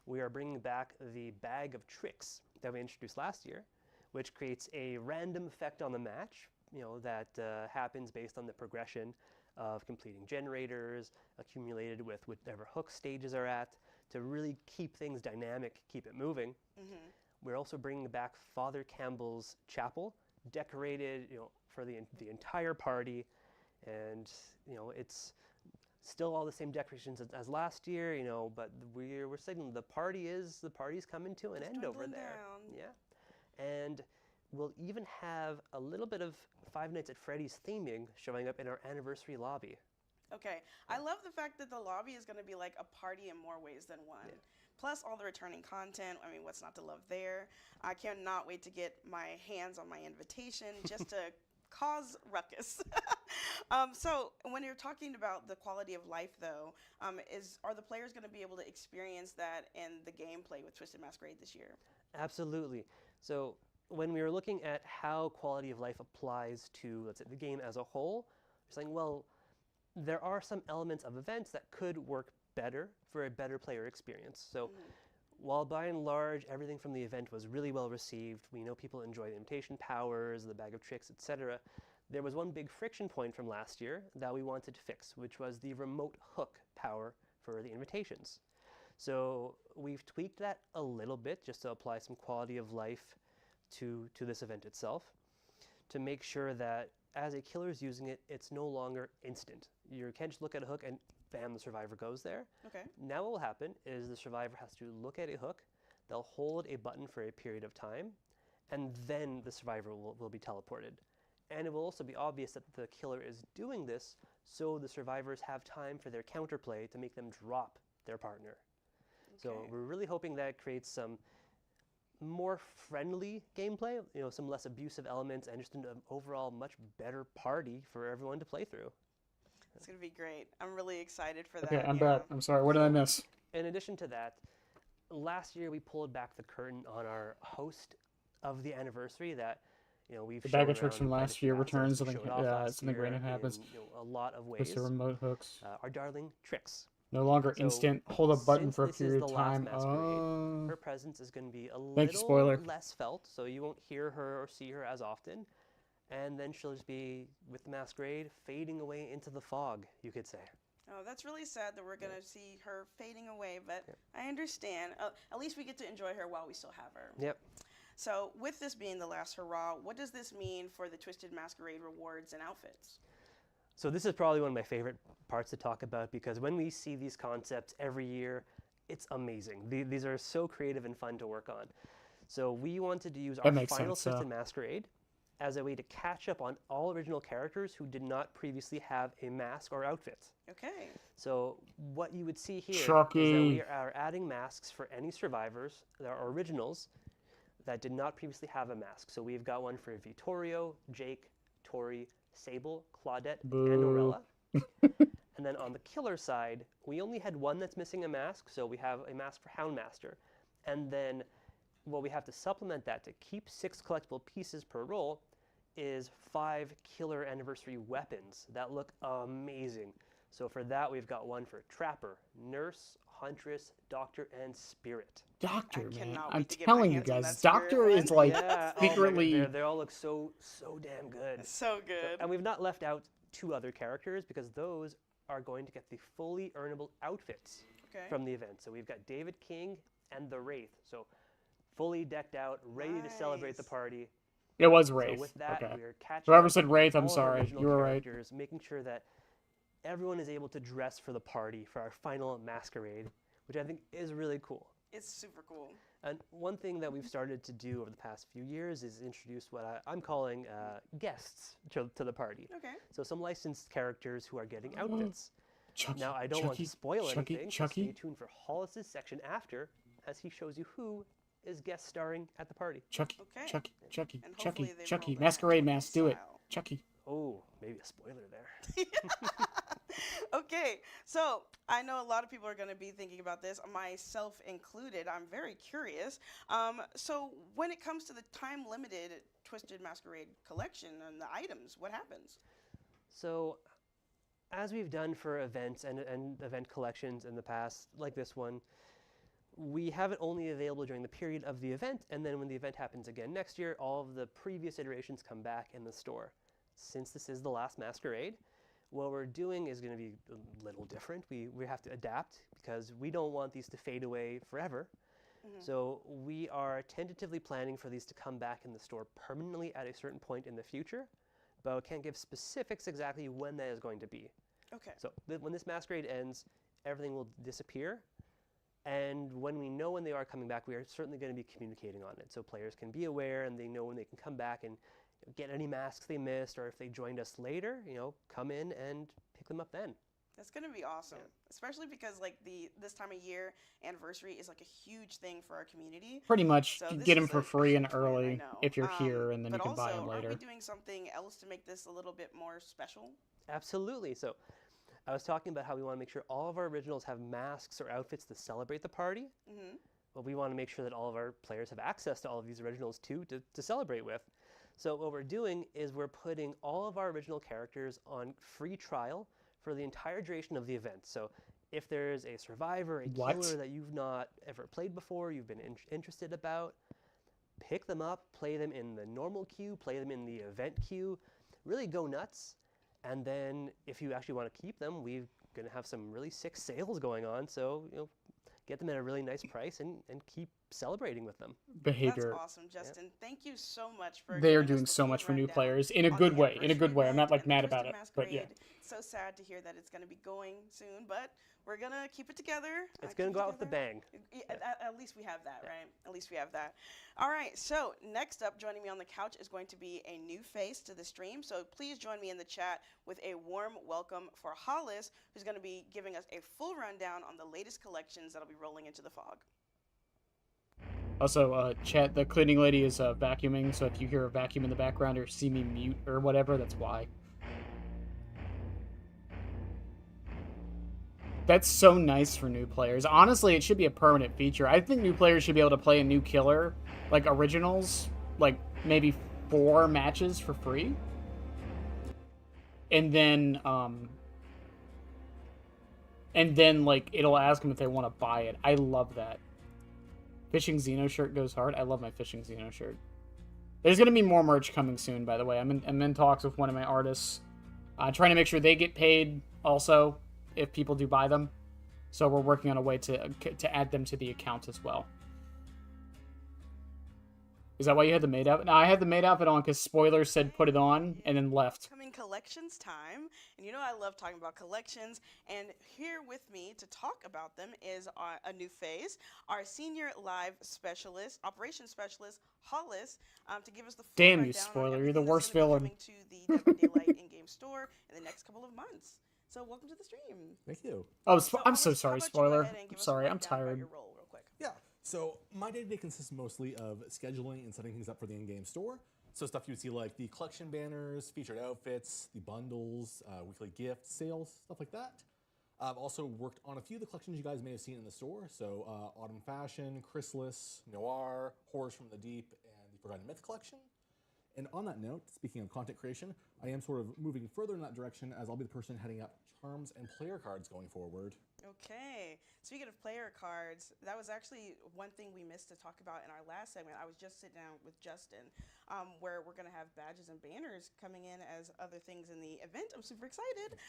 We are bringing back the bag of tricks that we introduced last year, which creates a random effect on the match, that happens based on the progression of completing generators, accumulated with whatever hook stages are at, to really keep things dynamic, keep it moving. Mm-hmm. We're also bringing back Father Campbell's chapel, decorated, for the entire party, and it's still all the same decorations as last year, but we're saying the party's coming to an end over there. Down. Yeah, and we'll even have a little bit of Five Nights at Freddy's theming showing up in our anniversary lobby. Okay, I love the fact that the lobby is going to be like a party in more ways than one. Yeah. Plus all the returning content. I mean, what's not to love there? I cannot wait to get my hands on my invitation just to cause ruckus. So when you're talking about the quality of life, though, are the players going to be able to experience that in the gameplay with Twisted Masquerade this year? Absolutely. So when we were looking at how quality of life applies to, let's say, the game as a whole, we're saying, well, there are some elements of events that could work better for a better player experience. So while by and large everything from the event was really well received, we know people enjoy the invitation powers, the bag of tricks, etc., there was one big friction point from last year that we wanted to fix, which was the remote hook power for the invitations. So we've tweaked that a little bit just to apply some quality of life to this event itself, to make sure that as a killer is using it, it's no longer instant. You can't just look at a hook and bam, the survivor goes there. Okay. Now what will happen is the survivor has to look at a hook, they'll hold a button for a period of time, and then the survivor will be teleported. And it will also be obvious that the killer is doing this so the survivors have time for their counterplay to make them drop their partner. So Okay. we're really hoping that creates some more friendly gameplay, some less abusive elements, and just an overall much better party for everyone to play through. It's going to be great. I'm really excited for that. Okay, I'm yeah. back. I'm sorry. What did I miss? In addition to that, last year we pulled back the curtain on our host of the anniversary that we've The bag shown of tricks around from quite a last few year assets. returns. We Something, showed off yeah, last something great year happens. in, a lot of With ways. the remote hooks. Our darling Tricks. No longer So, instant. Hold a button since for a this is period the of last time. Masquerade, her presence is going to be a Thank you, little spoiler. less felt, so you won't hear her or see her as often. And then she'll just be, with the Masquerade, fading away into the fog, you could say. Oh, that's really sad that we're going to see her fading away, but I understand. At least we get to enjoy her while we still have her. Yep. So with this being the last hurrah, what does this mean for the Twisted Masquerade rewards and outfits? So this is probably one of my favorite parts to talk about, because when we see these concepts every year, it's amazing. These are so creative and fun to work on. So we wanted to use our makes final sense, Twisted Masquerade as a way to catch up on all original characters who did not previously have a mask or outfit. Okay. So what you would see here is Chucky. that we are adding masks for any survivors that are originals that did not previously have a mask. So we've got one for Vittorio, Jake, Tori, Sable, Claudette, and Boo. Orella. And then on the killer side, we only had one that's missing a mask, so we have a mask for Houndmaster. And then what we have to supplement that to keep 6 collectible pieces per roll is 5 killer anniversary weapons that look amazing. So for that, we've got one for Trapper, Nurse, Huntress, Doctor, and Spirit. Doctor, I man. cannot I'm wait to get my telling you hands on guys, that Doctor Spirit is one. like Yeah, secretly. they all look so damn good. So good. And we've not left out 2 other characters because those are going to get the fully earnable outfits Okay. from the event. So we've got David King and the Wraith. So fully decked out, ready to celebrate the Nice. party. It was Wraith. So with that, Okay. we're catching Whoever up said with Wraith, I'm all of our sorry. original You were right. characters, making sure that everyone is able to dress for the party for our final masquerade, which I think is really cool. It's super cool. And one thing that we've started to do over the past few years is introduce what I'm calling guests to the party. Okay. So some licensed characters who are getting outfits. Chucky, Now, I don't want to Chucky, spoil Chucky, anything, so Chucky. stay tuned for Hollis's section after, as he shows you who is guest starring at the party. Chucky, Okay. Chucky, Chucky, And Chucky, hopefully they Chucky. roll that Masquerade Chucky mask, do it. style. Chucky. Oh, maybe a spoiler there. Okay, so I know a lot of people are going to be thinking about this, myself included. I'm very curious. So when it comes to the time-limited Twisted Masquerade collection and the items, what happens? So, as we've done for events and event collections in the past, like this one, we have it only available during the period of the event, and then when the event happens again next year, all of the previous iterations come back in the store. Since this is the last Masquerade, what we're doing is going to be a little different. We have to adapt because we don't want these to fade away forever. So we are tentatively planning for these to come back in the store permanently at a certain point in the future, but I can't give specifics exactly when that is going to be. Okay. So when this Masquerade ends, everything will disappear. And when we know when they are coming back, we are certainly going to be communicating on it. So players can be aware and they know when they can come back and get any masks they missed, or if they joined us later, come in and pick them up then. That's going to be awesome, especially because like this time of year anniversary is like a huge thing for our community. Pretty much, So you this get them is for a free and huge win, I early know. if you're here, and then you But can buy also, them later. aren't we doing something else to make this a little bit more special? Absolutely. So I was talking about how we want to make sure all of our originals have masks or outfits to celebrate the party. But we want to make sure that all of our players have access to all of these originals too to celebrate with. So what we're doing is we're putting all of our original characters on free trial for the entire duration of the event. So if there's a survivor, a What? killer that you've not ever played before, you've been interested about, pick them up, play them in the normal queue, play them in the event queue, really go nuts. And then if you actually want to keep them, we're going to have some really sick sales going on. So, get them at a really nice price and keep celebrating with them. Behavior. That's awesome, Justin. Thank you so much for They are giving us doing the so full much for new rundown players in a on good the way. In a good way. I'm not like anniversary mad event about and it, the but yeah. Masquerade. So sad to hear that it's going to be going soon, but we're going to keep it together. It's going to go out with a bang. At least we have that, right? At least we have that. All right, so next up, joining me on the couch is going to be a new face to the stream. So please join me in the chat with a warm welcome for Hollis, who's going to be giving us a full rundown on the latest collections that'll be rolling into the fog. Also, chat, the cleaning lady is vacuuming, so if you hear a vacuum in the background or see me mute or whatever, that's why. That's so nice for new players. Honestly, it should be a permanent feature. I think new players should be able to play a new killer, like originals, like maybe 4 matches for free. And then like, it'll ask them if they want to buy it. I love that. Fishing Xeno shirt goes hard. I love my Fishing Xeno shirt. There's going to be more merch coming soon, by the way. I'm in talks with one of my artists. Trying to make sure they get paid also if people do buy them. So we're working on a way to add them to the account as well. Is that why you had the maid outfit? No, I had the maid outfit on because Spoilers said put it on and then left. Coming collections time, and you know I love talking about collections, and here with me to talk about them is a new face, our senior live specialist, operations specialist, Hollis, to give us the full Damn you, rundown on Spoiler, you're everything the that's worst gonna be villain. coming to the Dead by Daylight in-game store in the next couple of months. So welcome to the stream. Thank you. Oh, So I'm so Hollis, how sorry, about you go Spoiler. ahead and I'm give us a sorry, I'm rundown about tired. your role real quick. Yeah. So my day-to-day consists mostly of scheduling and setting things up for the in-game store. So stuff you would see like the collection banners, featured outfits, the bundles, weekly gifts, sales, stuff like that. I've also worked on a few of the collections you guys may have seen in the store. So Autumn Fashion, Chrysalis, Noir, Horrors from the Deep, and the Forgotten Myth collection. And on that note, speaking of content creation, I am sort of moving further in that direction as I'll be the person heading up charms and player cards going forward. Okay. Speaking of player cards, that was actually one thing we missed to talk about in our last segment. I was just sitting down with Justin, where we're going to have badges and banners coming in as other things in the event. I'm super excited.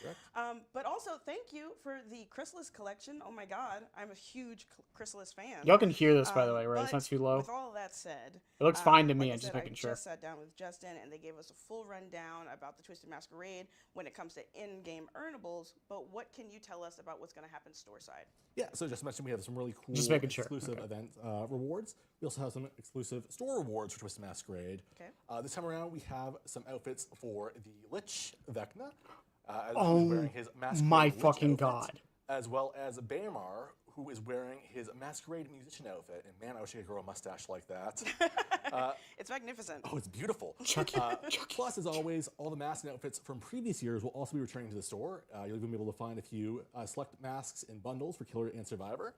But also, thank you for the Chrysalis collection. Oh my God, I'm a huge Chrysalis fan. Y'all can hear this, by the way, right? It's But not too low. With all of that said, It looks fine to me. like I I'm just said, making sure. I just sat down with Justin, and they gave us a full rundown about the Twisted Masquerade when it comes to in-game earnables. But what can you tell us about what's going to happen store side? Yeah, so just mentioned we have some really cool Just making sure. exclusive Okay. event rewards. We also have some exclusive store rewards for Twisted Masquerade. Okay. This time around, we have some outfits for the Lich Vecna, as Oh who's wearing his Masquerade my Lich fucking outfit, God. as well as Baemar, who is wearing his Masquerade musician outfit. And man, I wish I could grow a mustache like that. It's magnificent. Oh, it's beautiful. Chucky. Plus, as always, all the masks and outfits from previous years will also be returning to the store. You'll even be able to find a few select masks in bundles for Killer and Survivor.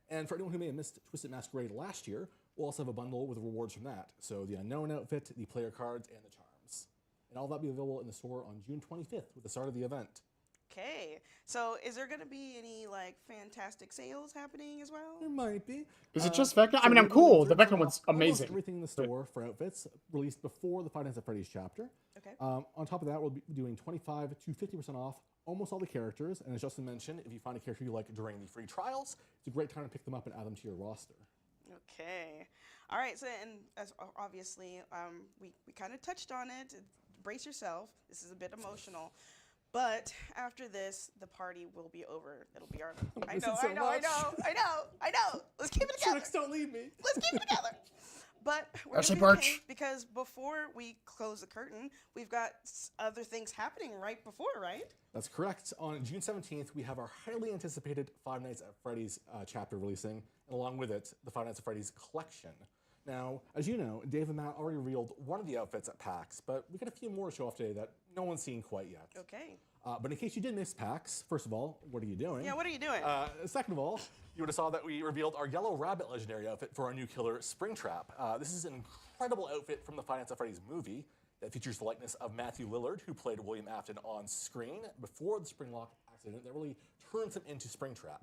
And for anyone who may have missed Twisted Masquerade last year, we'll also have a bundle with rewards from that. So the Unknown outfit, the player cards, and the charms. And all that will be available in the store on June 25th with the start of the event. Okay. So is there going to be any like fantastic sales happening as well? There might be. Is it just Vecna? I So mean, I'm we're cool. The going Vecna one's almost amazing. Everything in the store for outfits released before the Five Nights at Freddy's chapter. Okay. On top of that, we'll be doing 25 to 50% off almost all the characters. And as Justin mentioned, if you find a character you like during the free trials, it's a great time to pick them up and add them to your roster. Okay. All right. So, and as obviously, we kind of touched on it. Brace yourself. This is a bit emotional. But after this, the party will be over. It'll be our. I miss know, it so I know, I know. Let's keep it together. Tricks, don't leave me. Let's keep it together. But we're Ashley gonna be okay Birch. because before we close the curtain, we've got other things happening right before, right? That's correct. On June 17th, we have our highly anticipated Five Nights at Freddy's chapter releasing, and along with it, the Five Nights at Freddy's collection. Now, as you know, Dave and Matt already revealed one of the outfits at PAX, but we got a few more to show off today that no one's seen quite yet. Okay. But in case you did miss PAX, first of all, what are you doing? Yeah, what are you doing? Second of all, you would have saw that we revealed our Yellow Rabbit legendary outfit for our new killer, Springtrap. This is an incredible outfit from the Five Nights at Freddy's movie that features the likeness of Matthew Lillard, who played William Afton on screen before the Springlock accident that really turns him into Springtrap.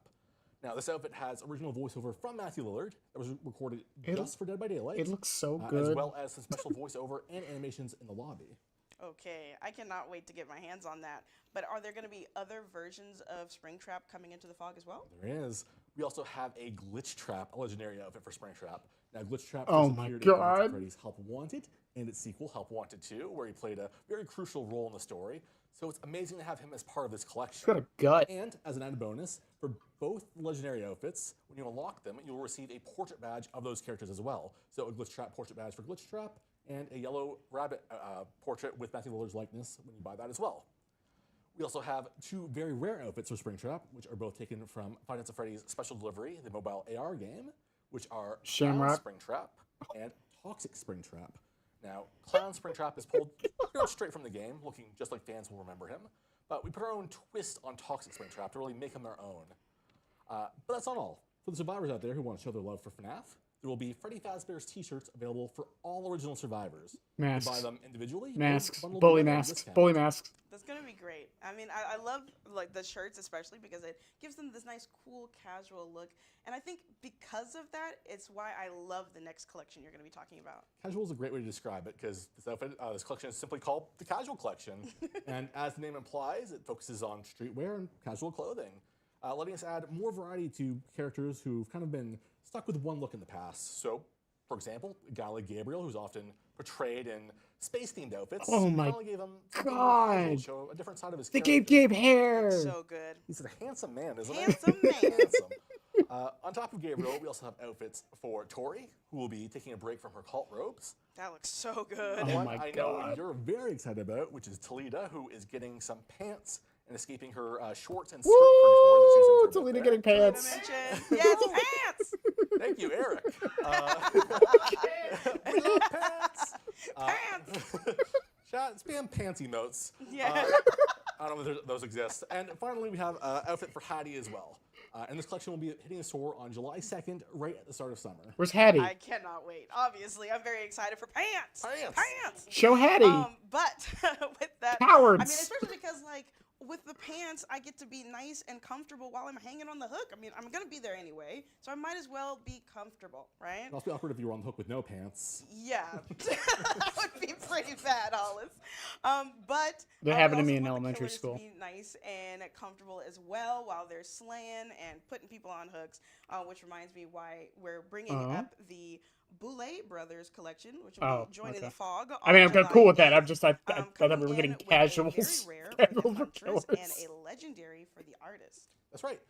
Now, this outfit has original voiceover from Matthew Lillard that was recorded just for Dead by Daylight. It looks so As good. well as some special voiceover and animations in the lobby. Okay, I cannot wait to get my hands on that. But are there going to be other versions of Springtrap coming into the fog as well? There is. We also have a Glitch Trap, a legendary outfit for Springtrap. Now, Glitch Trap Oh first my appeared in Five Nights at God. Freddy's Help Wanted and its sequel, Help Wanted 2, where he played a very crucial role in the story. So it's amazing to have him as part of this collection. He's got a gut. And as an added bonus, for both legendary outfits, when you unlock them, you'll receive a portrait badge of those characters as well. So a Glitch Trap portrait badge for Glitch Trap, and a Yellow Rabbit portrait with Matthew Lillard's likeness when you buy that as well. We also have two very rare outfits for Springtrap, which are both taken from Five Nights at Freddy's Special Delivery, the mobile AR game, which are Shamrock. Clown Springtrap and Toxic Springtrap. Now, Clown Springtrap is pulled pretty much straight from the game, looking just like fans will remember him, but we put our own twist on Toxic Springtrap to really make him their own. But that's not all. For the survivors out there who want to show their love for FNAF, there will be Freddy Fazbear's t-shirts available for all original survivors. You can Masks. buy them individually. or Masks. bundled Bully together at a masks. discount. Bully masks. That's gonna be great. I mean, I love like the shirts especially because it gives them this nice, cool, casual look, and I think because of that, it's why I love the next collection you're gonna be talking about. Casual is a great way to describe it because this outfit, this collection is simply called the Casual Collection. And as the name implies, it focuses on streetwear and casual clothing, letting us add more variety to characters who've kind of been stuck with one look in the past. So, for example, a guy like Gabriel, who's often portrayed in space-themed outfits. Oh we my finally gave him something more God. casual to show a different side of his The character. Gabe hair. So good. He's a handsome man, isn't he? Handsome man. Handsome. On top of Gabriel, we also have outfits for Tori, who will be taking a break from her cult robes. That looks so good. Oh One my I know God. you're very excited about, which is Talita, who is getting some pants and escaping her shorts and skirt purgatory that she was in Woo! for It's a bit Alina there. getting pants. Dimension. Yes, pants. Thank you, Eric. We love pants. Pants. Chat, spam pants emotes. Yeah. I don't know if those exist. And finally, we have an outfit for Hattie as well. And this collection will be hitting the store on July 2nd, right at the start of summer. Where's Hattie? I cannot wait. Obviously, I'm very excited for pants. Pants. Pants. Show Hattie. But with that, Cowards. I mean, especially because like with the pants, I get to be nice and comfortable while I'm hanging on the hook. I mean, I'm gonna be there anyway, so I might as well be comfortable, right? It'd also be awkward if you were on the hook with no pants. Yeah, that would be pretty bad, Hollis. But That I happened to also me in want the elementary killers school. To be nice and comfortable as well while they're slaying and putting people on hooks. Which reminds me why we're bringing up the Boulet Brothers collection, which will be joining the Fog. I mean, I'm July cool with that. 8th, I'm just, I thought we were getting casuals. Very rare for Casuals the for hunters killers. and a legendary for the artist. That's right.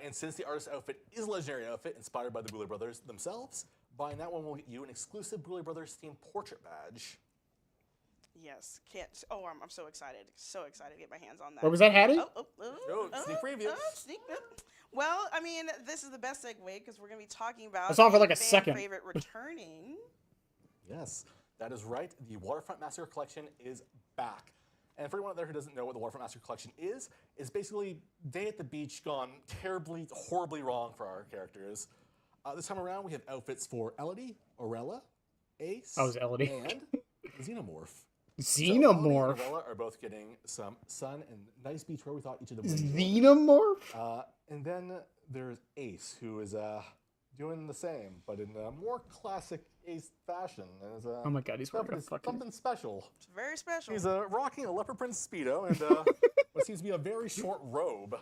And since the artist's outfit is a legendary outfit inspired by the Boulet brothers themselves, buying that one will get you an exclusive Boulet brothers themed portrait badge. Yes, can't. Oh, I'm so excited. So excited to get my hands on that. What was that, Hattie? Sneak preview. Sneak preview. Well, I mean, this is the best segue because we're going to be talking about I saw it for like a fan second. favorite returning. Yes, that is right. The Waterfront Massacre Collection is back. And for anyone out there who doesn't know what the Waterfront Massacre Collection is basically Day at the Beach gone terribly, horribly wrong for our characters. This time around, we have outfits for Elodie, Aurella, Ace, Oh, it was Elodie. and Xenomorph. Xenomorph. So, Elodie and Aurella are both getting some sun and nice beach wear. We thought each of them would enjoy. Xenomorph? And then there's Ace, who is doing the same, but in a more classic Ace fashion. As, Oh my god, he's wearing a fucking... something special. It's very special. He's rocking a leopard print speedo and what seems to be a very short robe.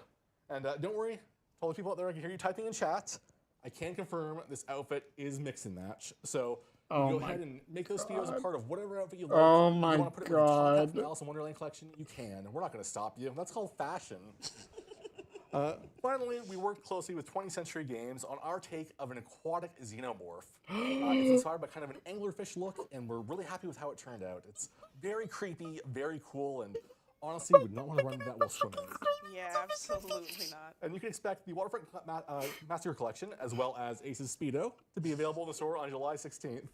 And don't worry, all the people out there, I can hear you typing in chat. I can confirm this outfit is mix and match. So go ahead and make those speedos a part of whatever outfit you like. Oh If my you want to put it with the top half god. of the Alice in Wonderland collection, you can. We're not going to stop you. That's called fashion. Finally, we worked closely with 20th Century Games on our take of an aquatic xenomorph. It's inspired by kind of an anglerfish look, and we're really happy with how it turned out. It's very creepy, very cool, and honestly would not want to run into that while swimming. Yeah, absolutely not. And you can expect the Waterfront Massacre Collection, as well as Ace's Speedo, to be available in the store on July 16th.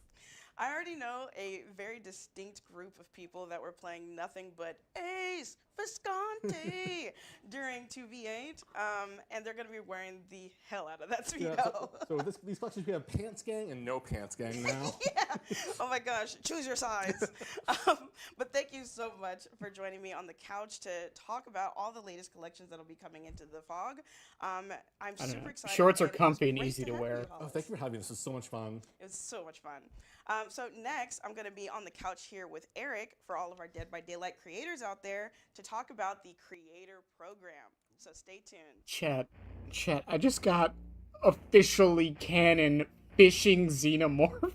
I already know a very distinct group of people that were playing nothing but Ace Visconti during 2v8, and they're going to be wearing the hell out of that speedo. Yeah, so these collections, we have Pants Gang and No Pants Gang now. Yeah. Oh my gosh, choose your sides. But thank you so much for joining me on the couch to talk about all the latest collections that'll be coming into the Fog. I'm super excited. Shorts are and it was comfy and great easy to have wear. you, Oh, Hollis. thank you for having me. This was so much fun. It was so much fun. So next, I'm going to be on the couch here with Eric for all of our Dead by Daylight creators out there to talk about the creator program. So stay tuned. Chat, I just got officially canon fishing xenomorph.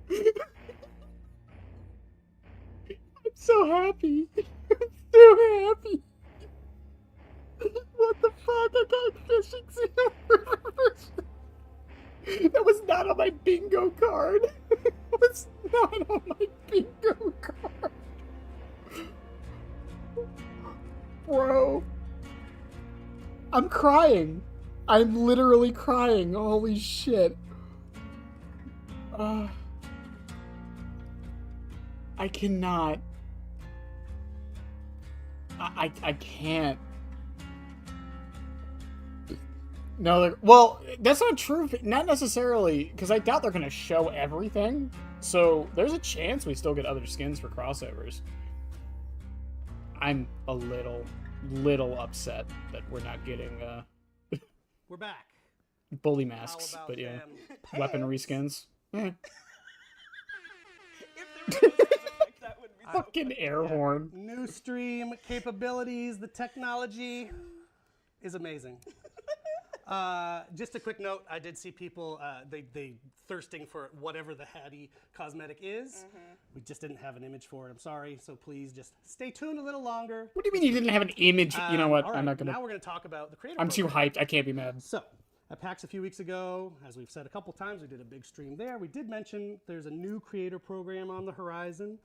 I'm so happy. I'm so happy. What the fuck? I got fishing xenomorph. That was not on my bingo card. That was not on my bingo card. Bro. I'm crying. I'm literally crying. Holy shit. I cannot. I can't. No, well, that's not true. Not necessarily, because I doubt they're going to show everything. So there's a chance we still get other skins for crossovers. I'm a little upset that we're not getting We're back. bully How masks, about but yeah, them weaponry skins. Eh. If there was no sound effect, that would be so Fucking air horn. New stream capabilities, the technology is amazing. Just a quick note, I did see people, they thirsting for whatever the Hattie cosmetic is. We just didn't have an image for it, I'm sorry, so please just stay tuned a little longer. What do you mean you didn't have an image? You know what? All I'm right, not gonna. Now we're gonna talk about the creator I'm too program. hyped. I can't be mad. So, at PAX a few weeks ago, as we've said a couple times, we did a big stream there. We did mention there's a new creator program on the horizon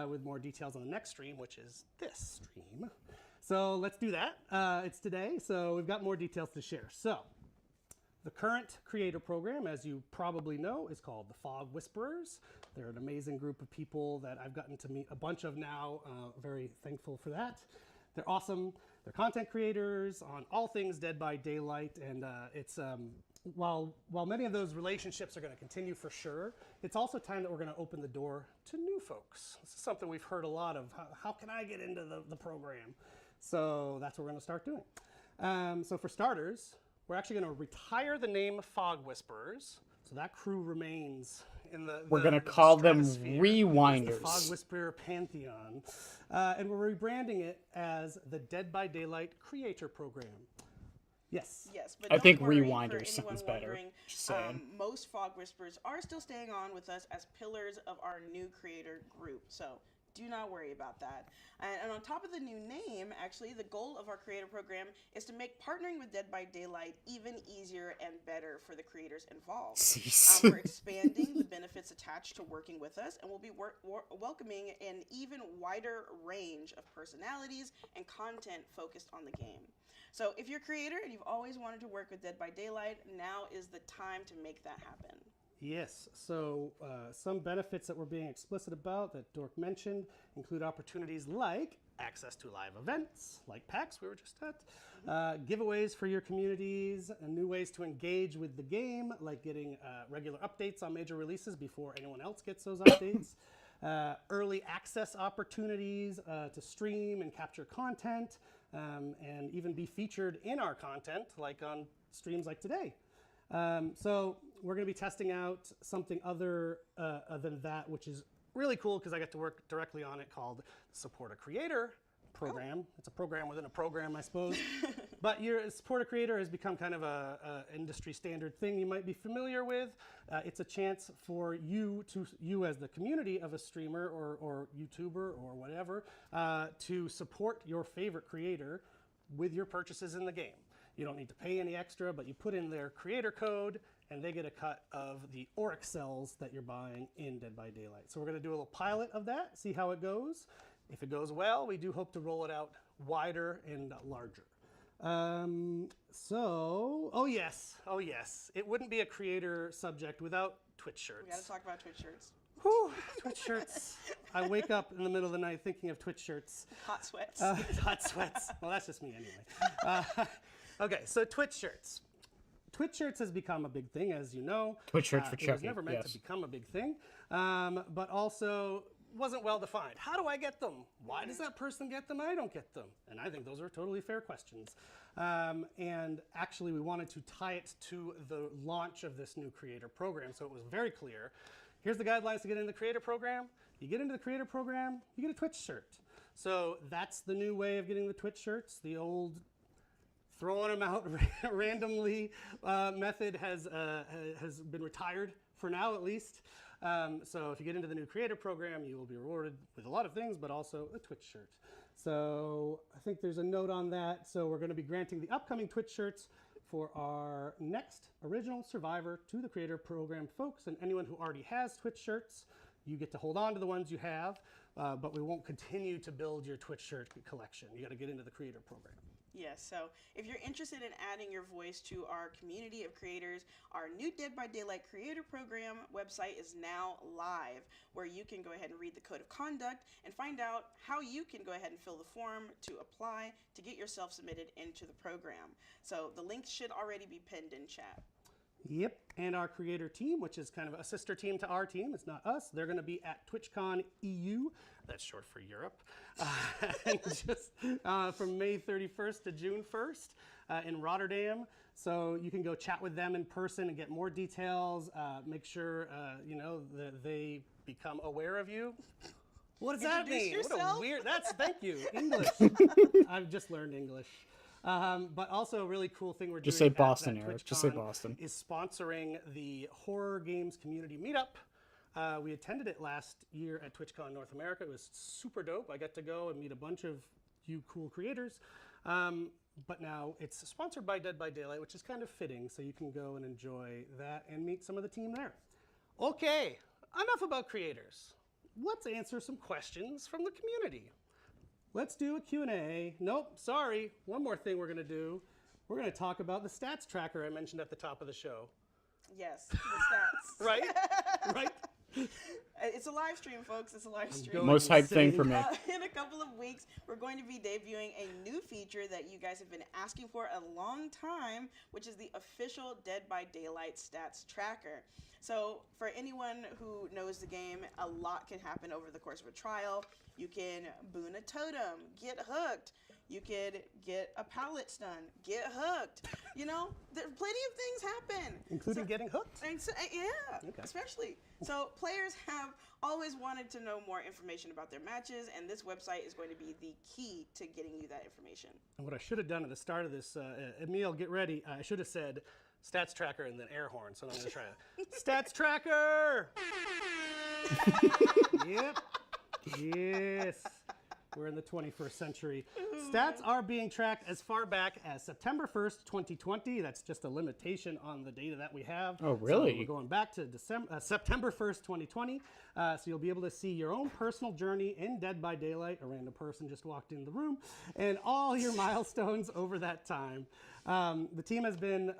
with more details on the next stream, which is this stream. So let's do that. It's today, so we've got more details to share. So the current creator program, as you probably know, is called the Fog Whisperers. They're an amazing group of people that I've gotten to meet a bunch of now. Very thankful for that. They're awesome. They're content creators on all things Dead by Daylight, and it's while many of those relationships are going to continue for sure, it's also time that we're going to open the door to new folks. This is something we've heard a lot of. How can I get into the program? So that's what we're going to start doing. So for starters, we're actually going to retire the name Fog Whisperers, so that crew remains in the. We're going to call them stratosphere. Rewinders. It's the Fog Whisperer Pantheon, and we're rebranding it as the Dead by Daylight Creator Program. Yes. Yes, but I don't think worry, Rewinder for anyone sounds better. wondering, Just saying. most Fog Whisperers are still staying on with us as pillars of our new creator group. So do not worry about that. And on top of the new name, actually, the goal of our creator program is to make partnering with Dead by Daylight even easier and better for the creators involved. Cease. We're expanding the benefits attached to working with us, and we'll be welcoming an even wider range of personalities and content focused on the game. So if you're a creator and you've always wanted to work with Dead by Daylight, now is the time to make that happen. Yes, so some benefits that we're being explicit about that Dork mentioned include opportunities like access to live events, like PAX we were just at, giveaways for your communities, and new ways to engage with the game, like getting regular updates on major releases before anyone else gets those updates, early access opportunities to stream and capture content, and even be featured in our content, like on streams like today. So we're going to be testing out something other than that, which is really cool because I get to work directly on it, called Support a Creator program. Oh. It's a program within a program, I suppose. But your Support a Creator has become kind of a industry standard thing you might be familiar with. It's a chance for you as the community of a streamer or YouTuber or whatever, to support your favorite creator with your purchases in the game. You don't need to pay any extra, but you put in their creator code and they get a cut of the Auric cells that you're buying in Dead by Daylight. So we're going to do a little pilot of that, see how it goes. If it goes well, we do hope to roll it out wider and larger. Oh yes, it wouldn't be a creator subject without Twitch shirts. We got to talk about Twitch shirts. Whew, Twitch shirts. I wake up in the middle of the night thinking of Twitch shirts. Hot sweats. Hot sweats. Well, that's just me anyway. Okay, so Twitch shirts. Twitch shirts has become a big thing, as you know. Twitch shirts for Chucky. It was never meant to become a big thing, but also wasn't well defined. How do I get them? Why does that person get them? I don't get them. And I think those are totally fair questions. And actually, we wanted to tie it to the launch of this new creator program, so it was very clear. Here's the guidelines to get into the creator program. You get into the creator program, you get a Twitch shirt. So that's the new way of getting the Twitch shirts. The old throwing them out randomly method has been retired for now, at least. So if you get into the new creator program, you will be rewarded with a lot of things, but also a Twitch shirt. So I think there's a note on that. So we're going to be granting the upcoming Twitch shirts for our next original Survivor to the creator program folks, and anyone who already has Twitch shirts, you get to hold on to the ones you have, but we won't continue to build your Twitch shirt collection. You got to get into the creator program. Yes, so if you're interested in adding your voice to our community of creators, our new Dead by Daylight Creator Program website is now live, where you can go ahead and read the code of conduct and find out how you can go ahead and fill the form to apply to get yourself submitted into the program. So the link should already be pinned in chat. Yep, and our creator team, which is kind of a sister team to our team, it's not us, they're going to be at TwitchCon EU, that's short for Europe, and just from May 31st to June 1st in Rotterdam. So you can go chat with them in person and get more details, make sure that they become aware of you. What does that mean? Introduce What a yourself. weird, thank you, English. I've just learned English. But also a really cool thing we're Just doing say Boston, at Eric. Just say TwitchCon Boston. is sponsoring the Horror Games Community Meetup. We attended it last year at TwitchCon North America. It was super dope. I got to go and meet a bunch of you cool creators. But now it's sponsored by Dead by Daylight, which is kind of fitting, so you can go and enjoy that and meet some of the team there. Okay, enough about creators. Let's answer some questions from the community. let's do a Q&A. Nope, sorry. One more thing we're going to do. We're going to talk about the stats tracker I mentioned at the top of the show. Yes, the stats. Right? Right? It's a live stream, folks. It's a live stream. Most hype thing for me. In a couple of weeks, we're going to be debuting a new feature that you guys have been asking for a long time, which is the official Dead by Daylight stats tracker. So for anyone who knows the game, a lot can happen over the course of a trial. You can boon a totem, get hooked. You could get a pallet stun, get hooked. You know, there, plenty of things happen. Including getting hooked? And so, yeah, Okay. especially. So players have always wanted to know more information about their matches, and this website is going to be the key to getting you that information. And what I should have done at the start of this, Emil, get ready. I should have said stats tracker and then air horn. So I'm going to try it. Stats tracker! Yep. Yes. We're in the 21st century. Stats are being tracked as far back as September 1st, 2020. That's just a limitation on the data that we have. Oh, really? So we're going back to September 1st, 2020. So you'll be able to see your own personal journey in Dead by Daylight. A random person just walked in the room. And all your milestones over that time. The team has been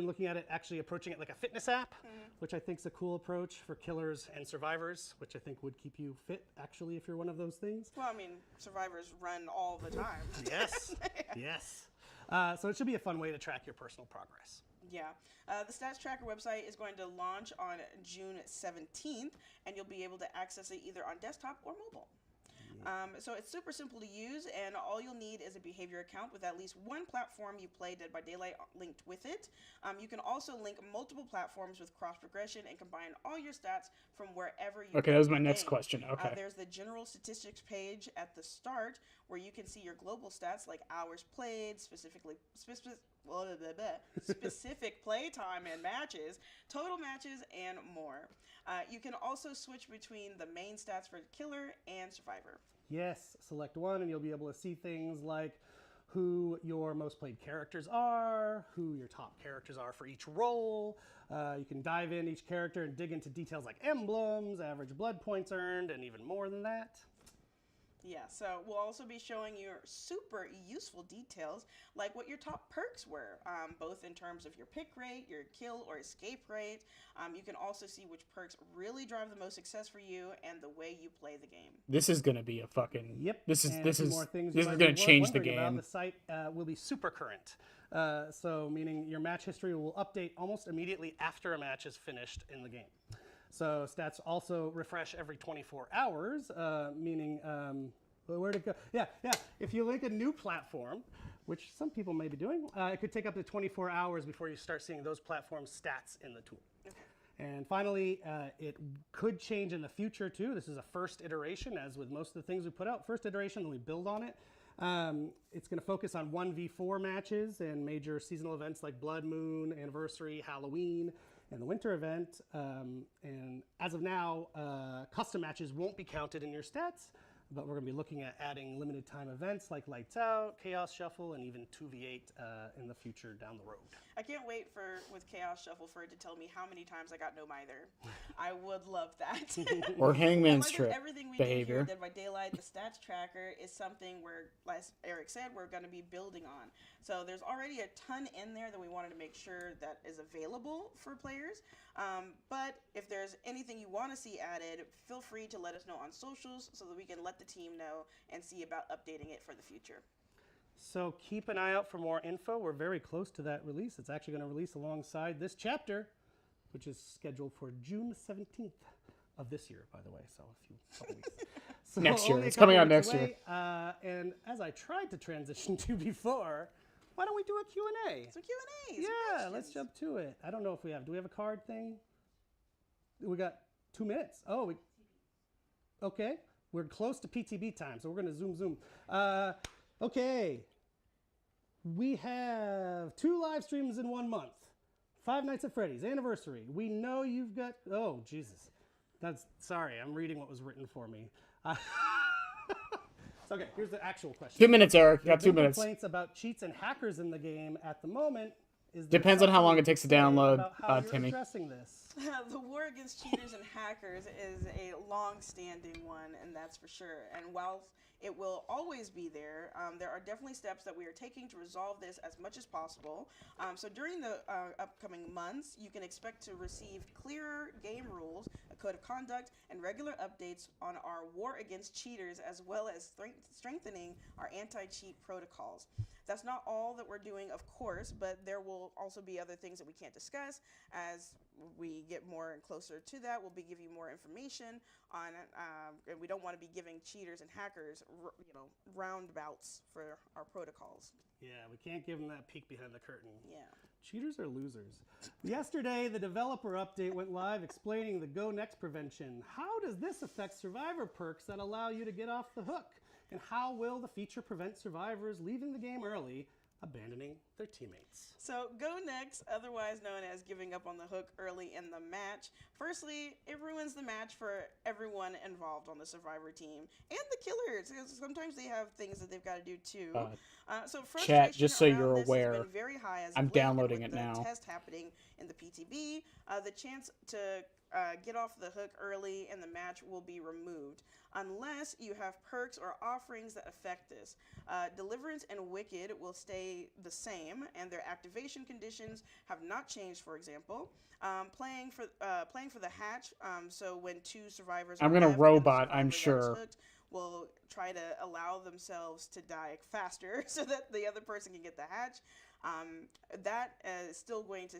looking at it, actually approaching it like a fitness app, which I think is a cool approach for killers and survivors, which I think would keep you fit, actually, if you're one of those things. Well, I mean, survivors run all the time. Yes, yes. So it should be a fun way to track your personal progress. Yeah. The Stats Tracker website is going to launch on June 17th, and you'll be able to access it either on desktop or mobile. So it's super simple to use, and all you'll need is a behavior account with at least one platform you play Dead by Daylight linked with it. You can also link multiple platforms with cross progression and combine all your stats from wherever you. Okay, that was my next question. Okay. There's the general statistics page at the start where you can see your global stats like hours played, specific play time and matches, total matches, and more. You can also switch between the main stats for killer and survivor. Yes, select one and you'll be able to see things like who your most played characters are, who your top characters are for each role. You can dive in each character and dig into details like emblems, average blood points earned, and even more than that. Yeah, so we'll also be showing you super useful details like what your top perks were, both in terms of your pick rate, your kill or escape rate. You can also see which perks really drive the most success for you and the way you play the game. This is gonna be a fucking. Yep. This is And this a few is more things this you is might gonna be change the wondering about. game. The site will be super current. So meaning your match history will update almost immediately after a match is finished in the game. So stats also refresh every 24 hours, meaning where'd it go? Yeah. If you link a new platform, which some people may be doing, it could take up to 24 hours before you start seeing those platform stats in the tool. And finally, it could change in the future too. This is a first iteration, as with most of the things we put out. First iteration, then we build on it. It's going to focus on 1v4 matches and major seasonal events like Blood Moon, Anniversary, Halloween, and the winter event. And as of now, custom matches won't be counted in your stats, but we're going to be looking at adding limited time events like Lights Out, Chaos Shuffle, and even 2v8 in the future down the road. I can't wait with Chaos Shuffle for it to tell me how many times I got no mither. I would love that. Or Hangman's Like with Trip everything we do behavior. here, Dead by Daylight, the stats tracker is something where, as Eric said, we're going to be building on. So there's already a ton in there that we wanted to make sure that is available for players. But if there's anything you want to see added, feel free to let us know on socials so that we can let the team know and see about updating it for the future. So keep an eye out for more info. We're very close to that release. It's actually going to release alongside this chapter, which is scheduled for June 17th of this year, by the way. So a couple weeks. So Next year. only a It's coming couple out weeks next year. away. And as I tried to transition to before, why don't we do a Q&A? So Q&A. Yeah, let's jump to it. I don't know if we have. Do we have a card thing? We got 2 minutes. Oh, okay. We're close to PTB time, so we're going to zoom. Okay. We have 2 live streams in 1 month. 5 Nights at Freddy's anniversary. We know you've got. Oh, Jesus. Sorry. I'm reading what was written for me. So, okay, here's the actual question. 2 minutes, Eric. You There got 2 have been minutes. Complaints about cheats and hackers in the game at the moment. Is there Depends on how something long you it takes to can say download, about how you're Timmy. addressing this? The war against cheaters and hackers is a long-standing one, and that's for sure. And while it will always be there, there are definitely steps that we are taking to resolve this as much as possible. So during the upcoming months, you can expect to receive clearer game rules, a code of conduct, and regular updates on our war against cheaters, as well as strengthening our anti-cheat protocols. That's not all that we're doing, of course, but there will also be other things that we can't discuss. As we get more and closer to that, we'll be giving you more information on, and we don't want to be giving cheaters and hackers, roundabouts for our protocols. Yeah, we can't give them that peek behind the curtain. Yeah. Cheaters are losers. Yesterday, the developer update went live explaining the Go Next prevention. How does this affect survivor perks that allow you to get off the hook? And how will the feature prevent survivors leaving the game early, abandoning their teammates? So Go Next, otherwise known as giving up on the hook early in the match. Firstly, it ruins the match for everyone involved on the survivor team and the killers, because sometimes they have things that they've got to do too. So Chat, just so around you're this has aware, been very high as I'm of late, and downloading with it now. The test happening in the PTB, the chance to get off the hook early in the match will be removed, unless you have perks or offerings that affect this. Deliverance and Wicked will stay the same, and their activation conditions have not changed. For example, playing for the hatch. So when two survivors, I'm are gonna left and the robot, survivor I'm that is sure. hooked will try to allow themselves to die faster, so that the other person can get the hatch. That is still going to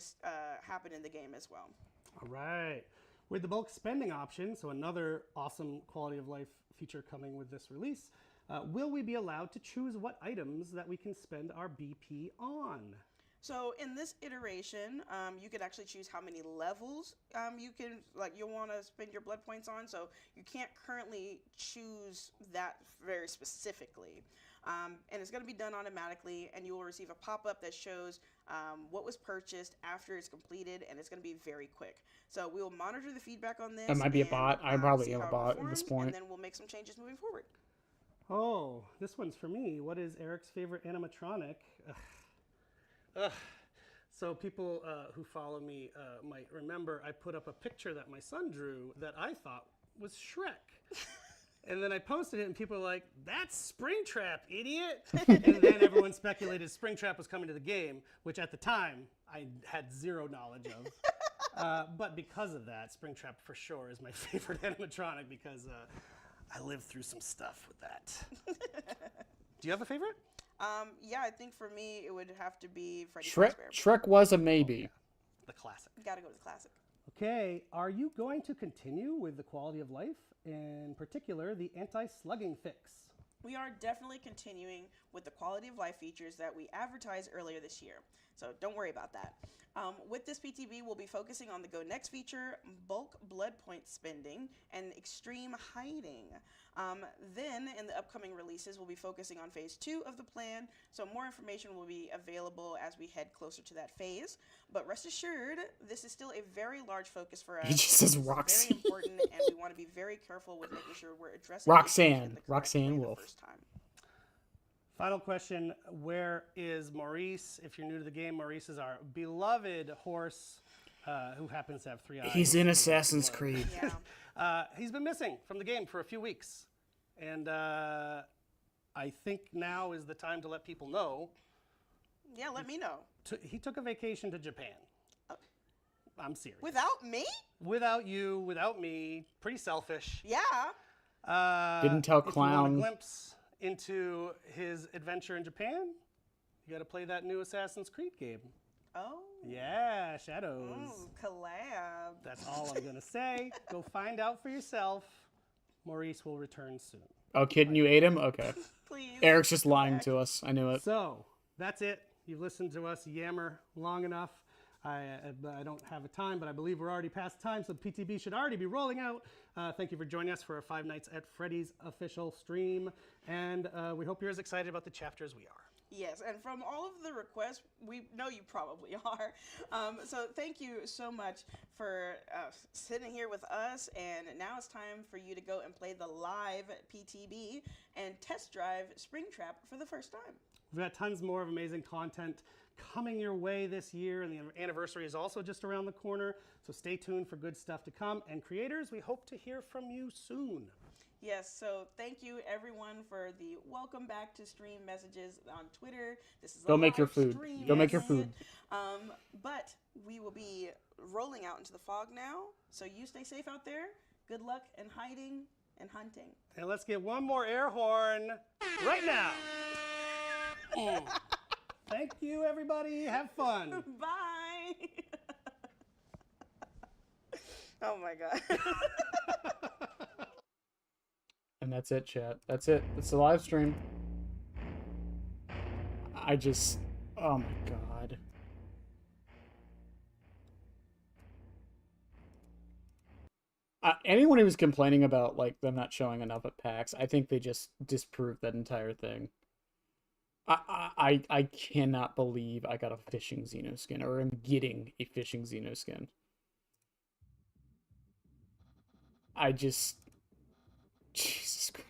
happen in the game as well. All right. With the bulk spending option, so another awesome quality of life feature coming with this release, will we be allowed to choose what items that we can spend our BP on? So in this iteration, you can actually choose how many levels you'll want to spend your blood points on. So you can't currently choose that very specifically. And it's going to be done automatically, and you will receive a pop-up that shows what was purchased after it's completed, and it's going to be very quick. So we will monitor the feedback on this. That might be a and, bot. I probably see am a how it bot at performs, this point. And then we'll make some changes moving forward. Oh, this one's for me. What is Eric's favorite animatronic? So people who follow me might remember I put up a picture that my son drew that I thought was Shrek. And then I posted it, and people were like, "That's Springtrap, idiot!" And then everyone speculated Springtrap was coming to the game, which at the time I had zero knowledge of. But because of that, Springtrap for sure is my favorite animatronic, because I lived through some stuff with that. Do you have a favorite? Yeah, I think for me it would have to be Freddy Shrek, Fazbear. Shrek was a maybe. The classic. Gotta go to the classic. Okay, are you going to continue with the quality of life, in particular the anti-slugging fix? We are definitely continuing with the quality of life features that we advertised earlier this year, so don't worry about that. With this PTB, we'll be focusing on the Go Next feature, bulk blood point spending, and extreme hiding. Then, in the upcoming releases, we'll be focusing on phase 2 of the plan, so more information will be available as we head closer to that phase. But rest assured, this is still a very large focus for us. He just says This is Roxy. very important, and we want to be very careful with making sure we're addressing Roxanne. issues in the correct Roxanne way the Wolf. first time. Final question, where is Maurice? If you're new to the game, Maurice is our beloved horse who happens to have 3 eyes. He's in Assassin's Creed. Yeah. He's been missing from the game for a few weeks. And I think now is the time to let people know. Yeah, let me know. He took a vacation to Japan. I'm serious. Without me? Without you, without me, pretty selfish. Yeah. Didn't tell If you want a Clown. glimpse into his adventure in Japan, you got to play that new Assassin's Creed game. Oh. Yeah, Shadows. Ooh, collab. That's all I'm going to say. Go find out for yourself. Maurice will return soon. Oh, kid, you ate him? Okay. Please. Eric's just lying to us. I knew it. So, that's it. You've listened to us yammer long enough. I don't have a time, but I believe we're already past time, so PTB should already be rolling out. Thank you for joining us for our 5 Nights at Freddy's official stream, and we hope you're as excited about the chapter as we are. Yes, and from all of the requests, we know you probably are. So thank you so much for sitting here with us, and now it's time for you to go and play the live PTB and test drive Springtrap for the first time. We've got tons more of amazing content coming your way this year, and the anniversary is also just around the corner. So stay tuned for good stuff to come. And creators, we hope to hear from you soon. Yes, so thank you everyone for the welcome back to stream messages on Twitter. This is Go a make your live food. stream, Go make your isn't it? food. But we will be rolling out into the fog now. So you stay safe out there. Good luck and hiding and hunting. And let's get one more air horn right now. Thank you, everybody. Have fun. Bye. Oh my God. And that's it, chat. That's it. It's the live stream. Oh my God. Anyone who was complaining about like them not showing enough at PAX, I think they just disproved that entire thing. I cannot believe I got a fishing Xenoskin, or am getting a fishing Xenoskin. Jesus Christ.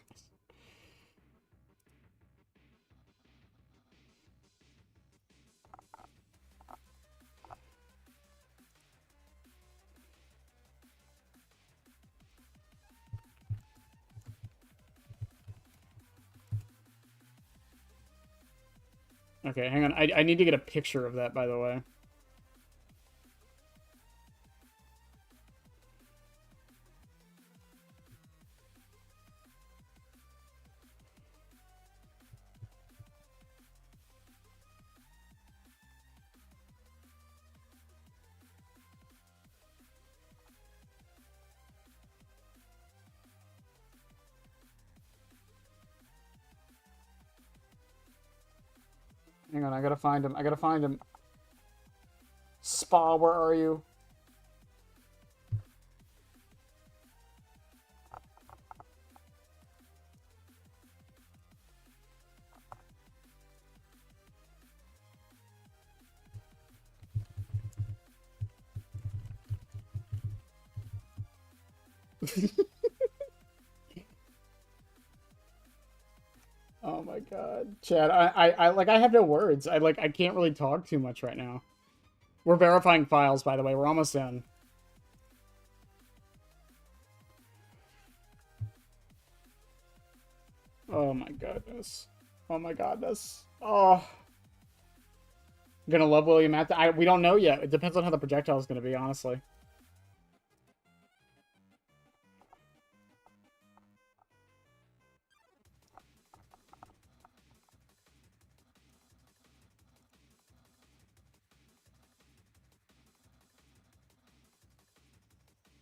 Okay, hang on. I need to get a picture of that, by the way. Hang on, I gotta find him. I gotta find him. Spa, where are you? Oh my God, Chad, I have no words. I can't really talk too much right now. We're verifying files, by the way. We're almost done. Oh my goodness. Oh my godness. Oh. I'm gonna love William at we don't know yet. It depends on how the projectile is gonna be, honestly.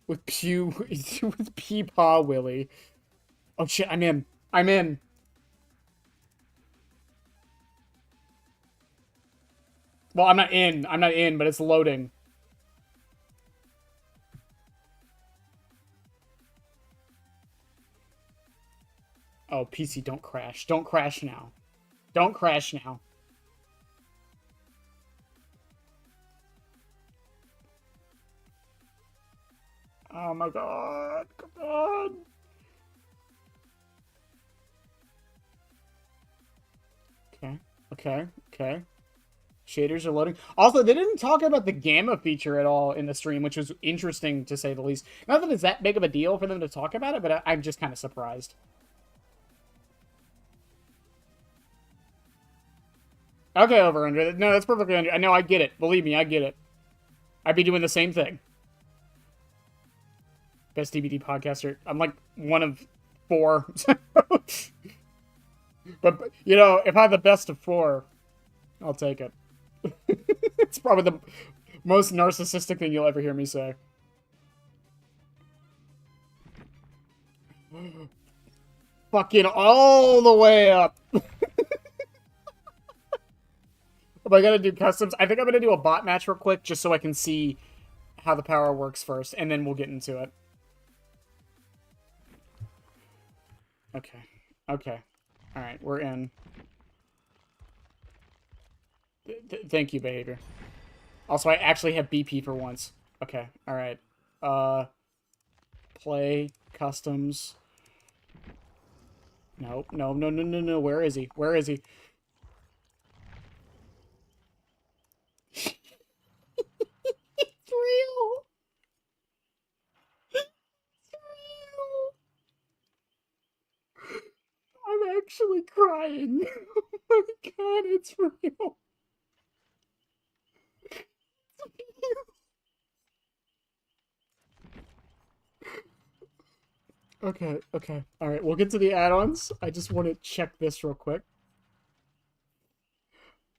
With with Peepaw Willie. Oh shit, I'm in. I'm in. Well, I'm not in. I'm not in, but it's loading. Oh, PC, don't crash. Don't crash now. Don't crash now. Oh my God. Come on. Okay. Okay. Okay. Shaders are loading. Also, they didn't talk about the gamma feature at all in the stream, which was interesting to say the least. Not that it's that big of a deal for them to talk about it, but I'm just kind of surprised. Okay, over under. No, that's perfectly under. I know, I get it. Believe me, I get it. I'd be doing the same thing. Best DBD podcaster. I'm like one of 4. but, you know, if I have the best of 4, I'll take it. It's probably the most narcissistic thing you'll ever hear me say. Fucking all the way up. Am I gonna do customs? I think I'm gonna do a bot match real quick just so I can see how the power works first, and then we'll get into it. Okay. Okay. Alright, we're in. Thank you, behavior. Also, I actually have BP for once. Okay, alright. Play, customs. Nope, no. Where is he? Where is he? actually crying. Oh my god, it's real. Okay, okay. Alright, we'll get to the add-ons. I just want to check this real quick.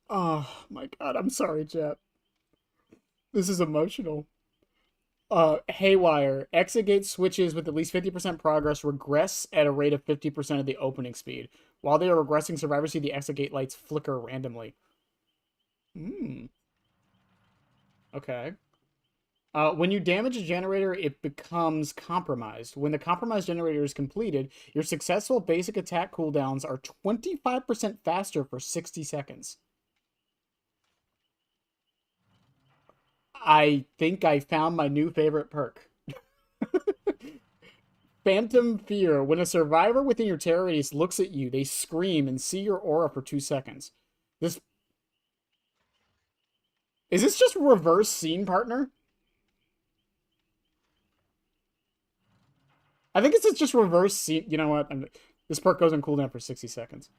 Oh my god, I'm sorry, chat. This is emotional. Haywire. Exit switches with at least 50% progress regress at a rate of 50% of the opening speed. While they are regressing, survivors see the exit gate lights flicker randomly. Hmm. Okay. When you damage a generator, it becomes compromised. When the compromised generator is completed, your successful basic attack cooldowns are 25% faster for 60 seconds. I think I found my new favorite perk. Phantom Fear. When a survivor within your terror radius looks at you, they scream and see your aura for 2 seconds. This... Is this just reverse scene, partner? I think it's just reverse scene. You know what? This perk goes on cooldown for 60 seconds.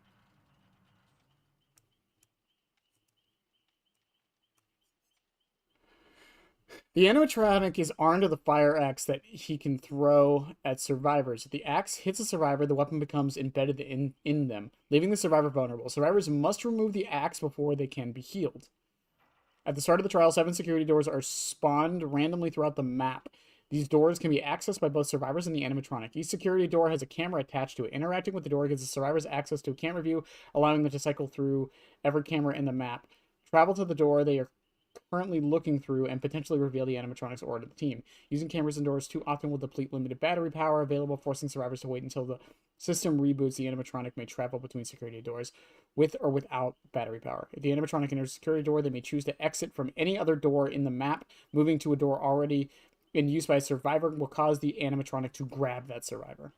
The animatronic is armed with a fire axe that he can throw at survivors. If the axe hits a survivor, the weapon becomes embedded in them, leaving the survivor vulnerable. Survivors must remove the axe before they can be healed. At the start of the trial, 7 security doors are spawned randomly throughout the map. These doors can be accessed by both survivors and the animatronic. Each security door has a camera attached to it. Interacting with the door gives the survivors access to a camera view, allowing them to cycle through every camera in the map. Travel to the door they are currently looking through and potentially reveal the animatronic's aura to the team. Using cameras and doors too often will deplete limited battery power available, forcing survivors to wait until the system reboots. The animatronic may travel between security doors with or without battery power. If the animatronic enters a security door, they may choose to exit from any other door in the map. Moving to a door already in use by a survivor will cause the animatronic to grab that survivor.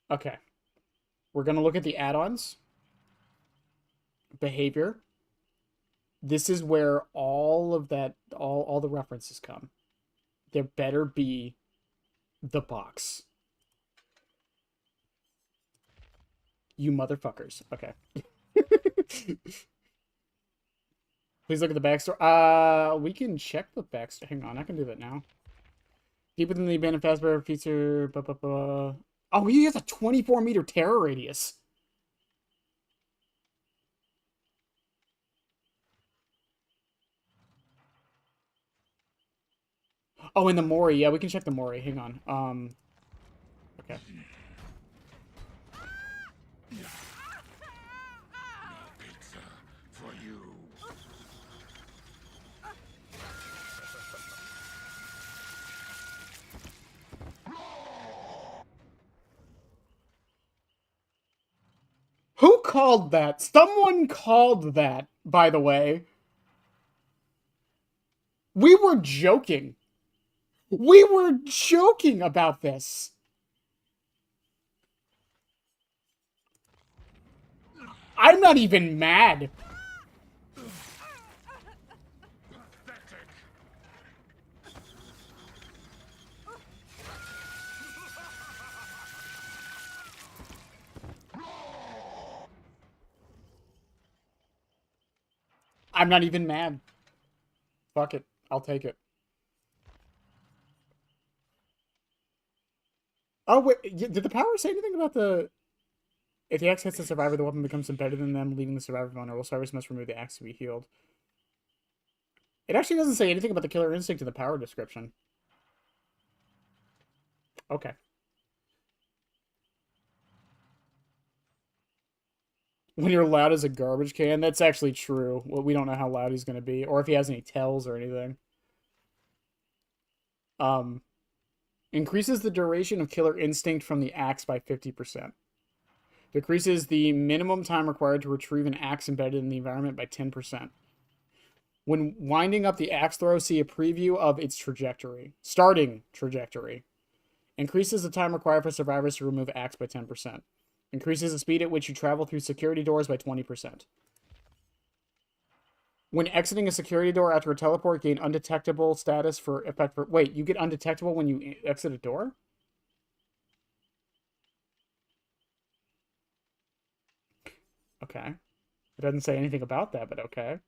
Okay. We're going to look at the add-ons. Behavior. This is where all of that, all the references come. There better be the box. You motherfuckers. Okay. Please look at the backstory. We can check the backstory. Hang on, I can do that now. Deep within the abandoned fastbear feature. Oh, he has a 24-meter terror radius. Oh, and the Mori. Yeah, we can check the Mori. Hang on. Okay. Pizza for you. Who called that? Someone called that, by the way. We were joking. We were joking about this. I'm not even mad. I'm not even mad. Fuck it. I'll take it. Oh, wait. Did the power say anything about the... If the axe hits the survivor, the weapon becomes embedded in them, leaving the survivor vulnerable. Survivors must remove the axe to be healed. It actually doesn't say anything about the killer instinct in the power description. Okay. When you're loud as a garbage can, that's actually true. Well, we don't know how loud he's going to be, or if he has any tells or anything. Increases the duration of killer instinct from the axe by 50%. Decreases the minimum time required to retrieve an axe embedded in the environment by 10%. When winding up the axe throw, see a preview of its trajectory. Starting trajectory. Increases the time required for survivors to remove axe by 10%. Increases the speed at which you travel through security doors by 20%. When exiting a security door after a teleport, gain undetectable status for effect for... Wait, you get undetectable when you exit a door? Okay. It doesn't say anything about that, but okay.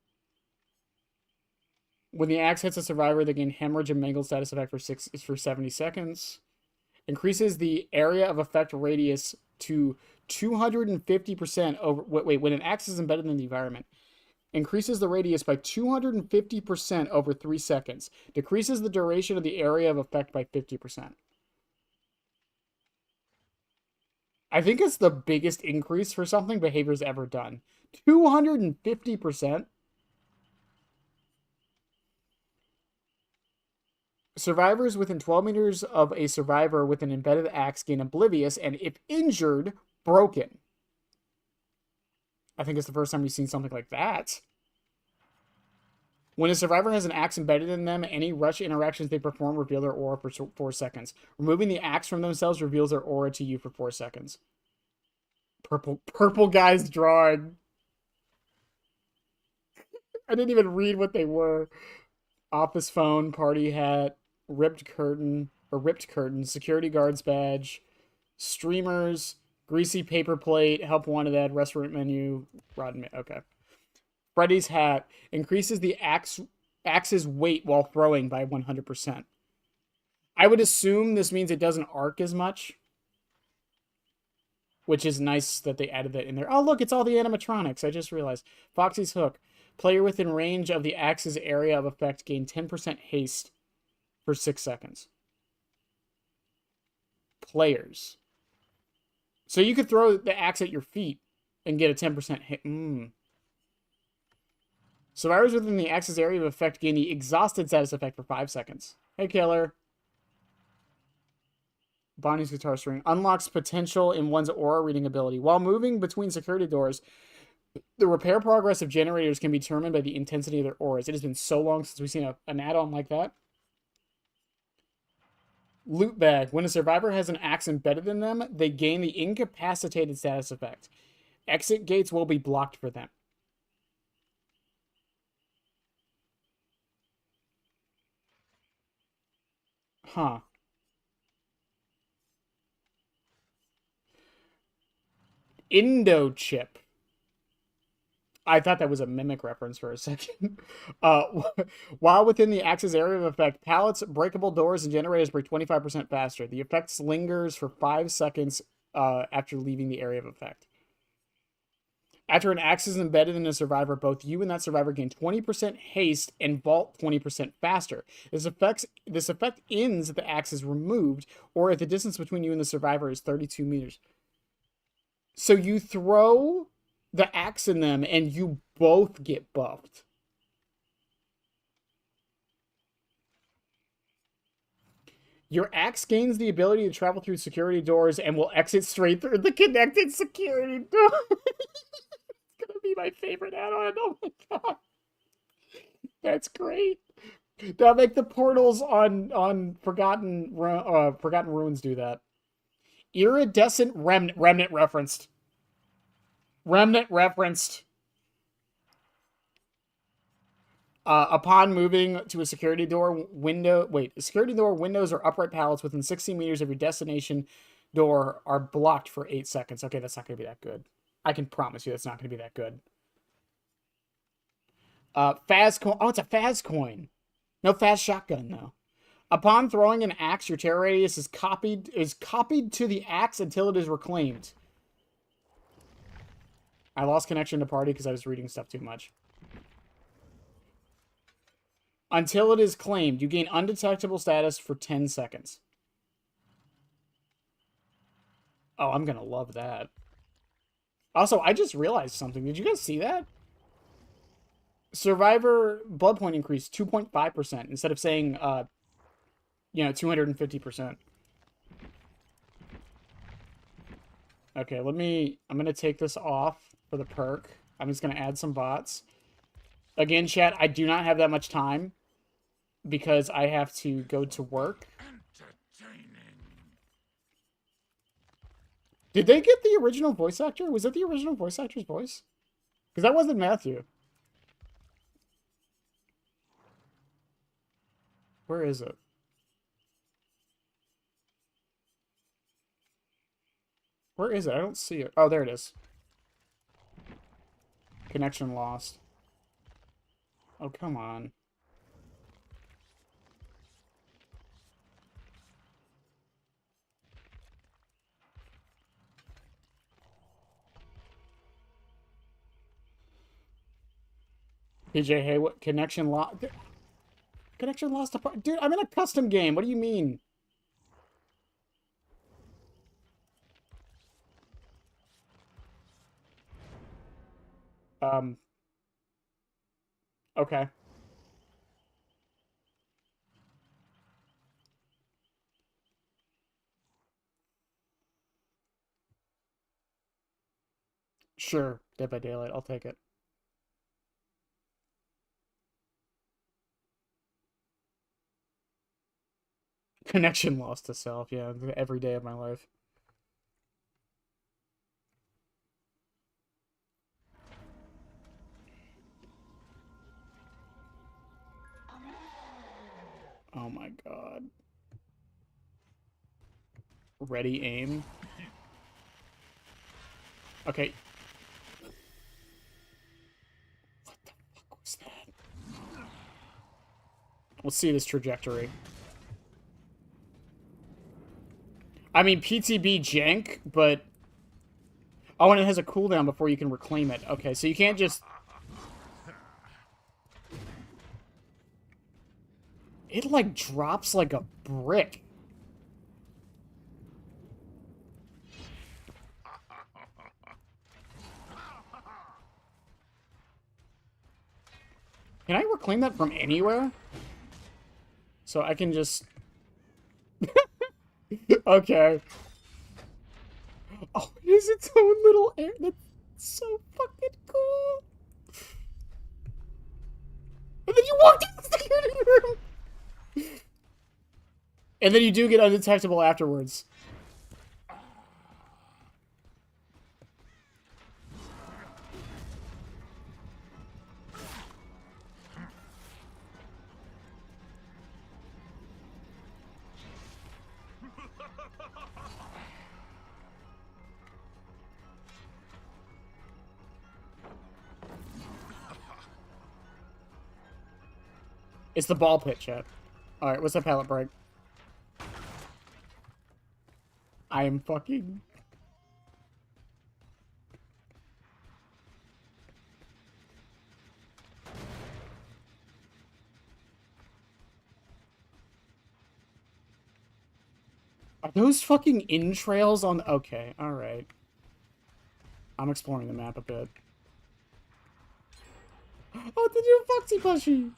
When the axe hits a survivor, they gain hemorrhage and mangled status effect for 70 seconds. Increases the area of effect radius to 250% over. Wait, when an axe is embedded in the environment, increases the radius by 250% over 3 seconds. Decreases the duration of the area of effect by 50%. I think it's the biggest increase for something behavior's ever done. 250%. Survivors within 12 meters of a survivor with an embedded axe gain oblivious, and if injured, broken. I think it's the first time we've seen something like that. When a survivor has an axe embedded in them, any rush interactions they perform reveal their aura for 4 seconds. Removing the axe from themselves reveals their aura to you for 4 seconds. Purple guy's drawing. I didn't even read what they were. Office phone, party hat, ripped curtain, security guard's badge, streamers, greasy paper plate, help wanted ad, restaurant menu, rotten. Okay. Freddy's hat increases the axe's weight while throwing by 100%. I would assume this means it doesn't arc as much, which is nice that they added that in there. Oh, look, it's all the animatronics. I just realized. Foxy's hook. Player within range of the axe's area of effect gain 10% haste for 6 seconds. Players. So you could throw the axe at your feet and get a 10% hit. Survivors within the axe's area of effect gain the exhausted status effect for 5 seconds. Hey, killer. Bonnie's guitar string unlocks potential in one's aura reading ability. While moving between security doors, the repair progress of generators can be determined by the intensity of their auras. It has been so long since we've seen an add-on like that. Loot bag. When a survivor has an axe embedded in them, they gain the incapacitated status effect. Exit gates will be blocked for them. Huh. Indo chip. I thought that was a mimic reference for a second. While within the axe's area of effect, pallets, breakable doors, and generators break 25% faster. The effect lingers for 5 seconds after leaving the area of effect. After an axe is embedded in a survivor, both you and that survivor gain 20% haste and vault 20% faster. This effect ends if the axe is removed, or if the distance between you and the survivor is 32 meters. So you throw the axe in them, and you both get buffed. Your axe gains the ability to travel through security doors and will exit straight through the connected security door. It's gonna be my favorite add-on. Oh my god. That's great. That'll make the portals on Forgotten Ruins do that. Iridescent remnant referenced. Remnant referenced. Upon moving to a security door window, security door windows or upright pallets within 60 meters of your destination door are blocked for 8 seconds. Okay, that's not going to be that good. I can promise you that's not going to be that good. Faz coin. Oh, it's a Faz coin. No Faz shotgun, though. Upon throwing an axe, your terror radius is copied to the axe until it is reclaimed. I lost connection to party because I was reading stuff too much. Until it is claimed, you gain undetectable status for 10 seconds. Oh, I'm going to love that. Also, I just realized something. Did you guys see that? Survivor blood point increase 2.5% instead of saying, 250%. Okay, I'm going to take this off for the perk. I'm just going to add some bots. Again, chat, I do not have that much time because I have to go to work. Did they get the original voice actor? Was that the original voice actor's voice? Because that wasn't Matthew. Where is it? Where is it? I don't see it. Oh, there it is. Connection lost. Oh, come on. PJ, hey, what connection lost? Connection lost apart. Dude, I'm in a custom game. What do you mean? Okay. Sure. Dead by Daylight. I'll take it. Connection lost to self. Yeah, every day of my life. Oh my god. Ready, aim. Okay. What the fuck was that? Let's see this trajectory. I mean, PTB jank, but... Oh, and it has a cooldown before you can reclaim it. Okay, so you can't just... It, like, drops like a brick. Can I reclaim that from anywhere? So I can just... Okay. Oh, it is its own little air. That's so fucking cool. And then you walk down the security room. And then you do get undetectable afterwards. It's the ball pit, chat. Alright, what's that pallet break? I am fucking... Are those fucking entrails on... Okay, alright. I'm exploring the map a bit. Oh, the new Foxy plushie!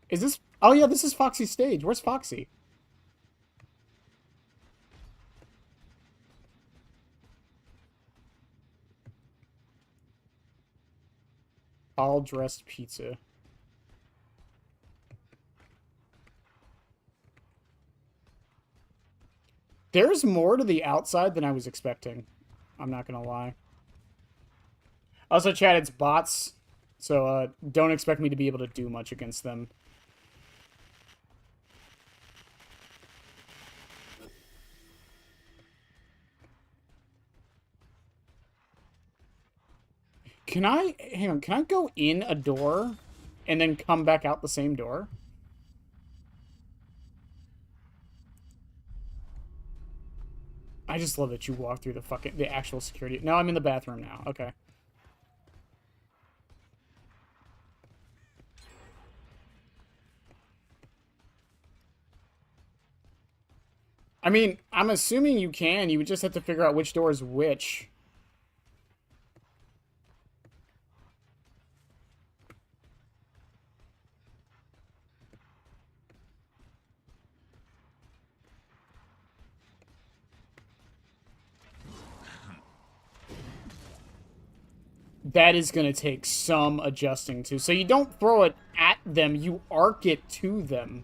Is this... Oh yeah, this is Foxy's stage. Where's Foxy? All-dressed pizza. There's more to the outside than I was expecting. I'm not gonna lie. Also, chat, it's bots. So, don't expect me to be able to do much against them. Hang on, can I go in a door and then come back out the same door? I just love that you walk through the actual security. No, I'm in the bathroom now. Okay. I mean, I'm assuming you can. You would just have to figure out which door is which. That is going to take some adjusting to. So you don't throw it at them, you arc it to them.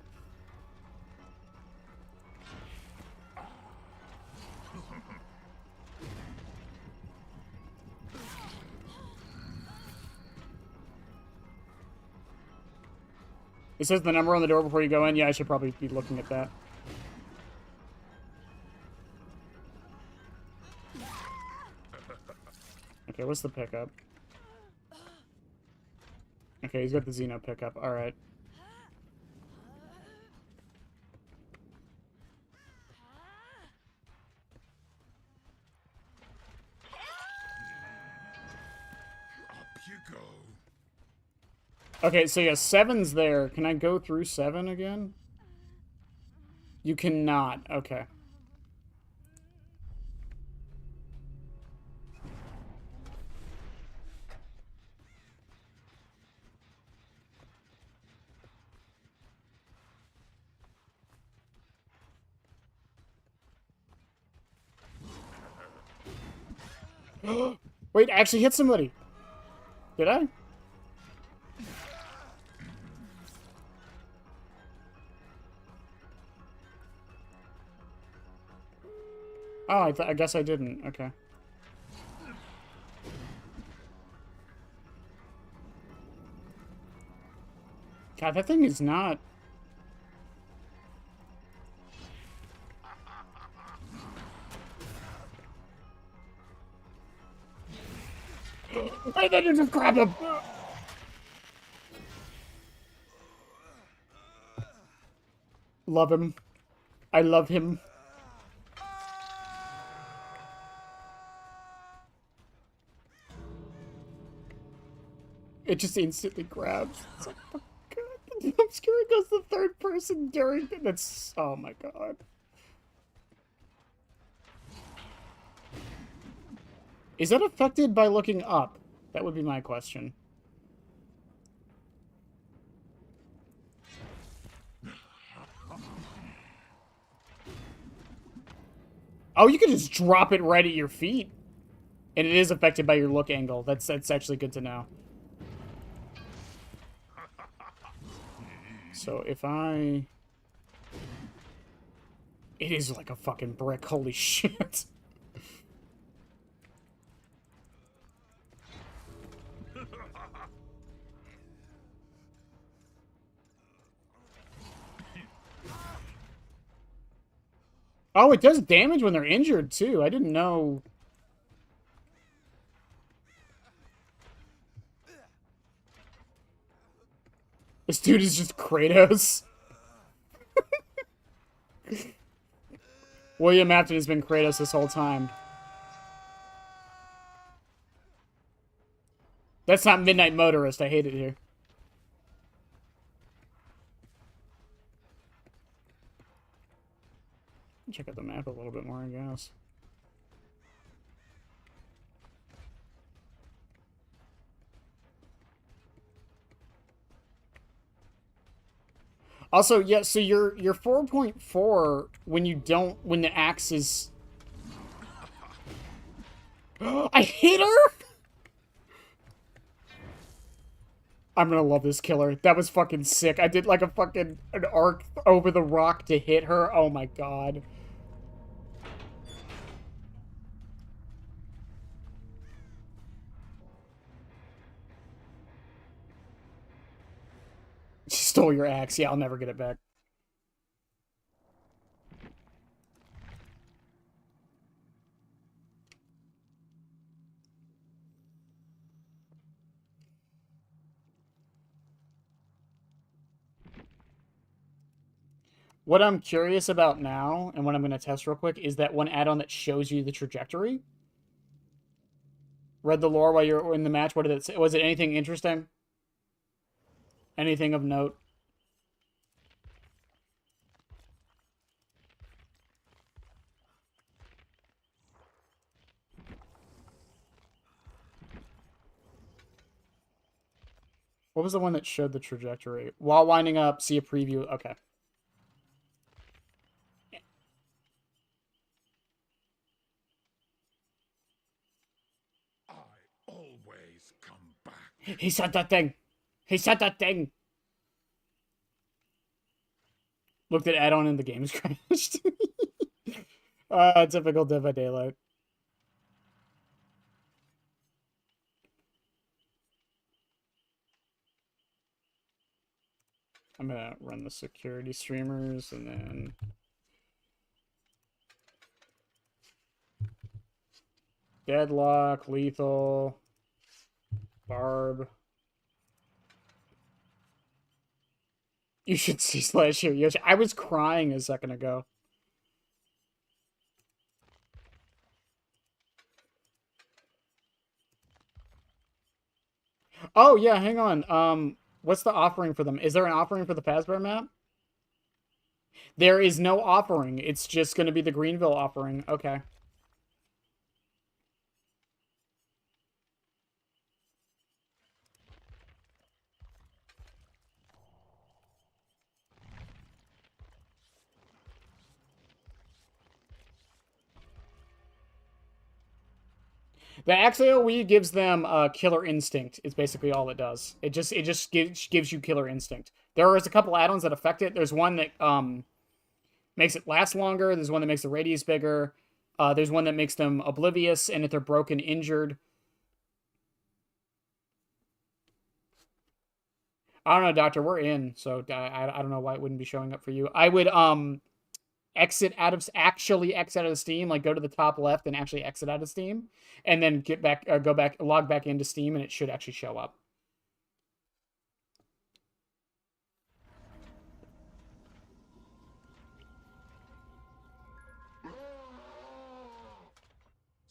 It says the number on the door before you go in. Yeah, I should probably be looking at that. Okay, what's the pickup? Okay, he's got the Xeno pickup. All right. Up you go. Okay, so yeah, 7's there. Can I go through 7 again? You cannot. Okay. Wait, I actually hit somebody. Did I? Oh, I guess I didn't. Okay. God, that thing is not... Why did you just grab him? Love him. I love him. It just instantly grabs. It's like, oh god, the Masquerade goes the third person during... That's... Oh my god. Is that affected by looking up? That would be my question. Oh, you can just drop it right at your feet. And it is affected by your look angle. That's actually good to know. So if I... It is like a fucking brick. Holy shit. Oh, it does damage when they're injured, too. I didn't know... This dude is just Kratos. William Afton has been Kratos this whole time. That's not Midnight Motorist. I hate it here. Check out the map a little bit more, I guess. Also, yeah, so you're 4.4 when you don't, when the axe is... I hit her? I'm gonna love this killer. That was fucking sick. I did like a fucking an arc over the rock to hit her. Oh my god. She stole your axe. Yeah, I'll never get it back. What I'm curious about now, and what I'm going to test real quick, is that one add-on that shows you the trajectory. Read the lore while you're in the match. What did it say? Was it anything interesting? Anything of note? What was the one that showed the trajectory? While winding up, see a preview. Okay. I always come back. He said that thing. He said that thing. Looked at add-on and the game's crashed. Typical Dead by Daylight. I'm gonna run the security streamers and then... Deadlock, Lethal, Barb. You should see Slash here, Yoshi. I was crying a second ago. Oh, yeah, hang on. What's the offering for them? Is there an offering for the Fazbear map? There is no offering. It's just going to be the Greenville offering. Okay. The AOE gives them Killer Instinct. It's basically all it does. It just gives you Killer Instinct. There is a couple add-ons that affect it. There's one that makes it last longer. There's one that makes the radius bigger. There's one that makes them oblivious, and if they're broken, injured. I don't know, Doctor. We're in, so I don't know why it wouldn't be showing up for you. I would exit out of Steam, like go to the top left and actually exit out of Steam, and then get back, log back into Steam, and it should actually show up.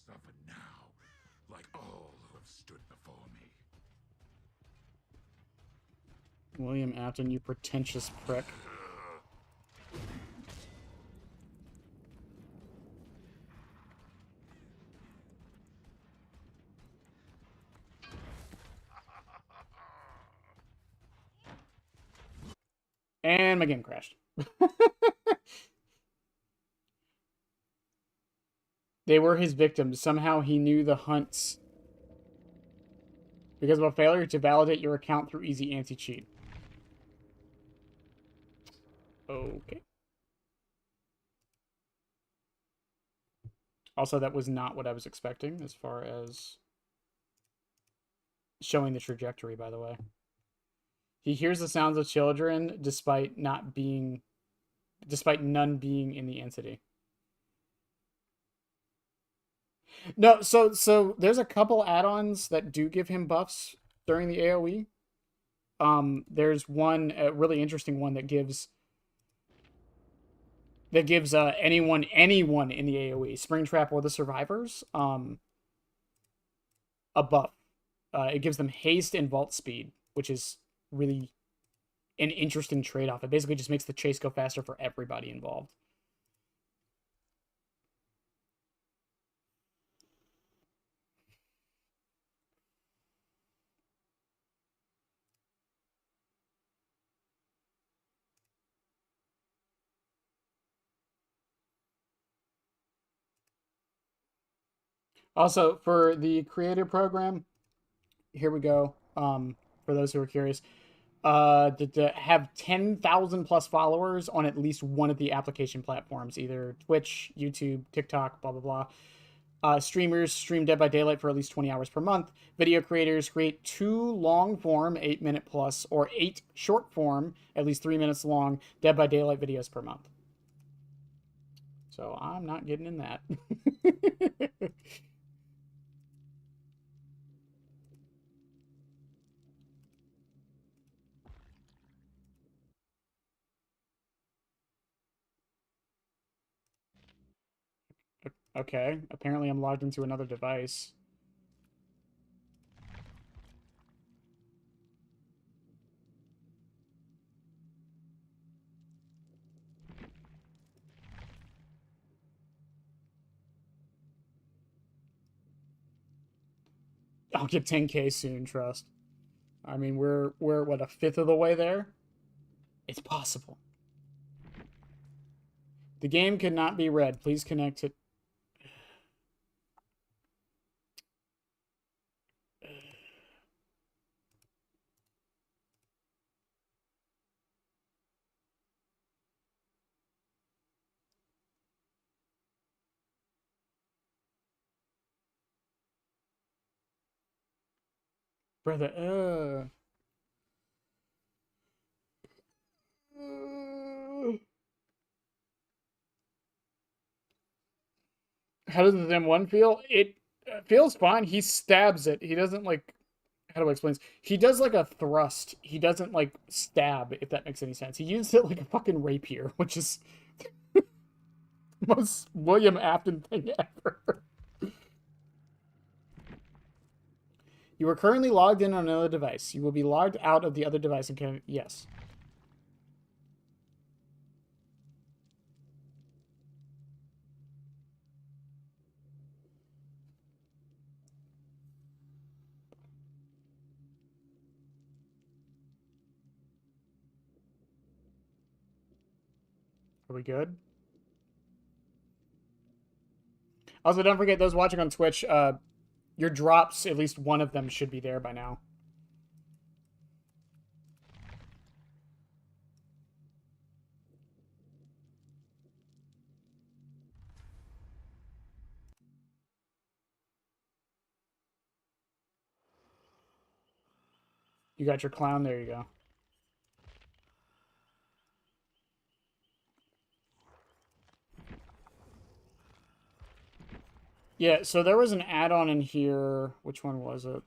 Suffer now, like all who have stood before me. William Afton, you pretentious prick. And my game crashed. They were his victims. Somehow he knew the hunts because of a failure to validate your account through easy anti-cheat. Okay. Also, that was not what I was expecting as far as showing the trajectory, by the way. He hears the sounds of children despite none being in the entity. No, so there's a couple add-ons that do give him buffs during the AoE. There's one, a really interesting one that gives anyone in the AoE, Springtrap or the survivors, a buff. It gives them haste and vault speed, which is really an interesting trade-off. It basically just makes the chase go faster for everybody involved. Also, for the creator program, here we go. For those who are curious, to have 10,000 plus followers on at least one of the application platforms, either Twitch, YouTube, TikTok, blah, blah, blah. Streamers stream Dead by Daylight for at least 20 hours per month. Video creators create 2 long form, 8-minute plus, or 8 short form, at least 3 minutes long, Dead by Daylight videos per month. So I'm not getting in that. Okay, apparently I'm logged into another device. I'll get 10K soon, trust. I mean, we're what, a fifth of the way there? It's possible. The game cannot be read. Please connect to... Brother, How does the M1 feel? It feels fine. He stabs it. He doesn't, like, how do I explain this? He does like a thrust. He doesn't like stab, if that makes any sense. He used it like a fucking rapier, which is the most William Afton thing ever. You are currently logged in on another device. You will be logged out of the other device and can... Yes. Are we good? Also, don't forget, those watching on Twitch, your drops, at least one of them should be there by now. You got your clown, there you go. Yeah, so there was an add-on in here. Which one was it?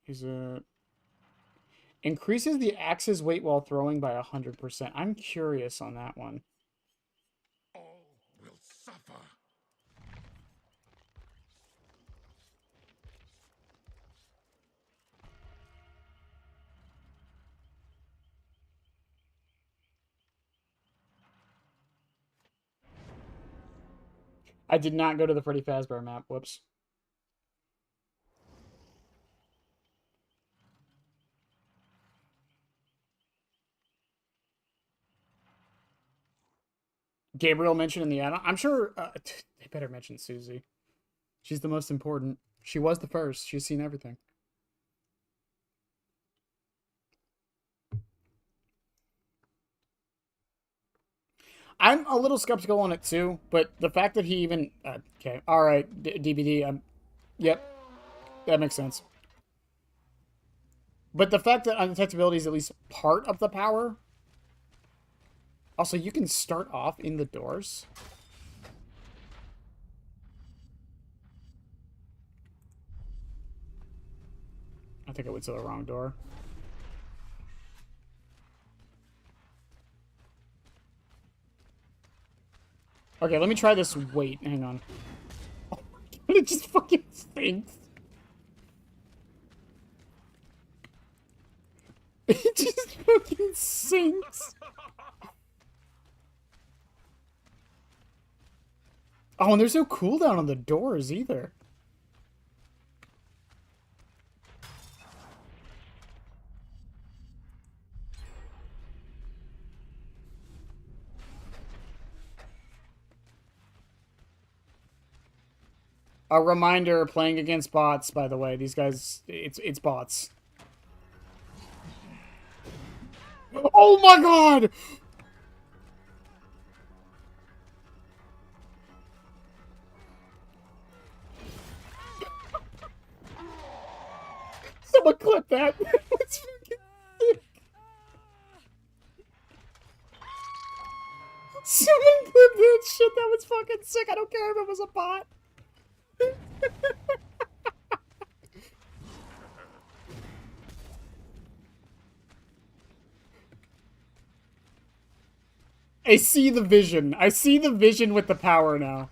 Is it... Increases the axe's weight while throwing by 100%. I'm curious on that one. All will suffer. I did not go to the Freddy Fazbear map. Whoops. Gabriel mentioned in the add-on. I'm sure they better mention Susie. She's the most important. She was the first. She's seen everything. I'm a little skeptical on it too, but the fact that he even... okay, alright, DBD, yep, that makes sense. But the fact that undetectability is at least part of the power... Also, you can start off in the doors. I think I went to the wrong door. Okay, let me try this weight. Hang on. Oh my god, it just fucking stinks. It just fucking sinks. Oh, and there's no cooldown on the doors either. A reminder, playing against bots, by the way. These guys, it's bots. Oh my god! Someone clip that. That was fucking sick. Someone clip that shit. That was fucking sick. I don't care if it was a bot. I see the vision. I see the vision with the power now.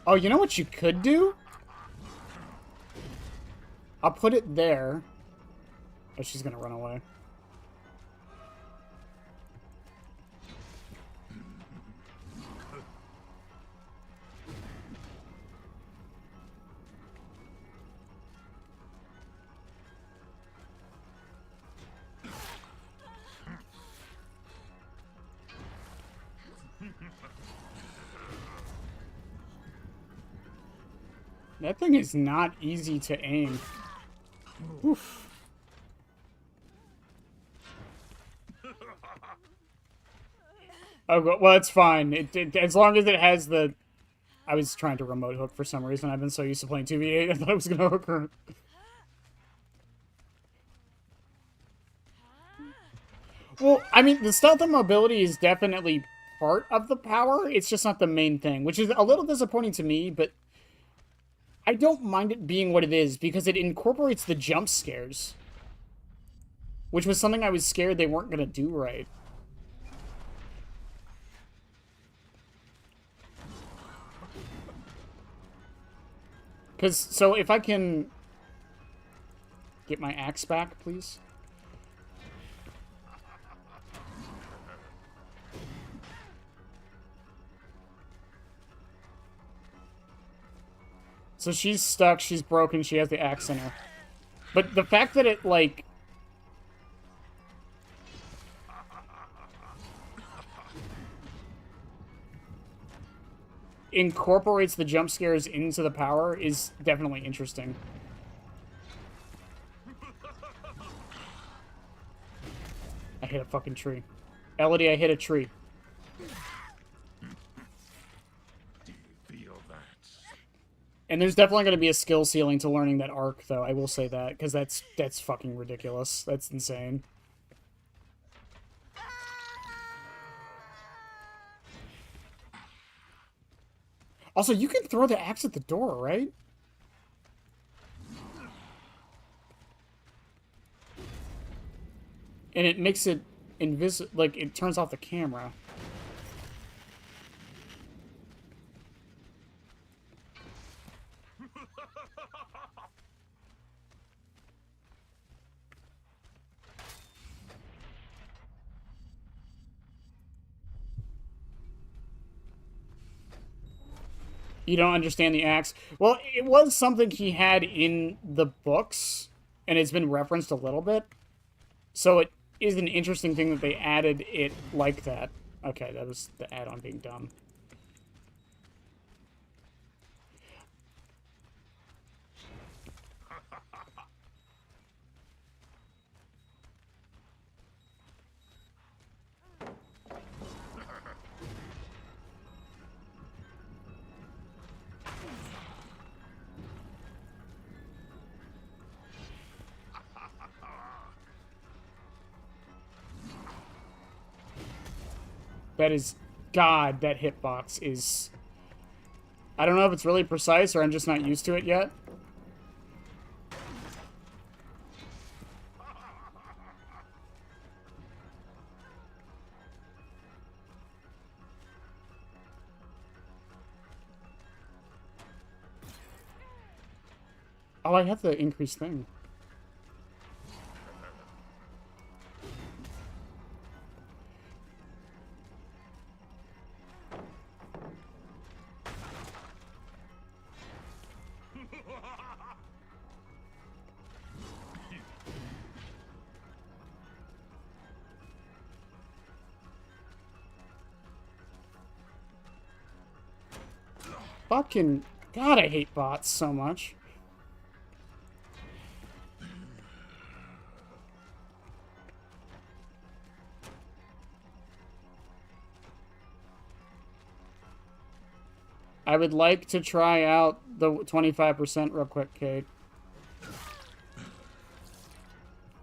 Oh, you know what you could do? I'll put it there. Oh, she's gonna run away. That thing is not easy to aim. Oof. Oh, well, it's fine. As long as it has the... I was trying to remote hook for some reason. I've been so used to playing 2v8, I thought I was going to hook her. Well, I mean, the stealth and mobility is definitely part of the power. It's just not the main thing, which is a little disappointing to me, but I don't mind it being what it is because it incorporates the jump scares, which was something I was scared they weren't going to do right. Because, so if I can get my axe back, please. So she's stuck, she's broken, she has the axe in her. But the fact that it, like... incorporates the jump scares into the power is definitely interesting. I hit a fucking tree. Elodie, I hit a tree. And there's definitely going to be a skill ceiling to learning that arc, though. I will say that, because that's fucking ridiculous. That's insane. Also, you can throw the axe at the door, right? And it makes it invisible, like, it turns off the camera. You don't understand the axe. Well, it was something he had in the books, and it's been referenced a little bit. So it is an interesting thing that they added it like that. Okay, that was the add-on being dumb. That is... God, that hitbox is... I don't know if it's really precise or I'm just not used to it yet. Oh, I have the increased thing. Fucking... God, I hate bots so much. I would like to try out the 25% real quick, Kate.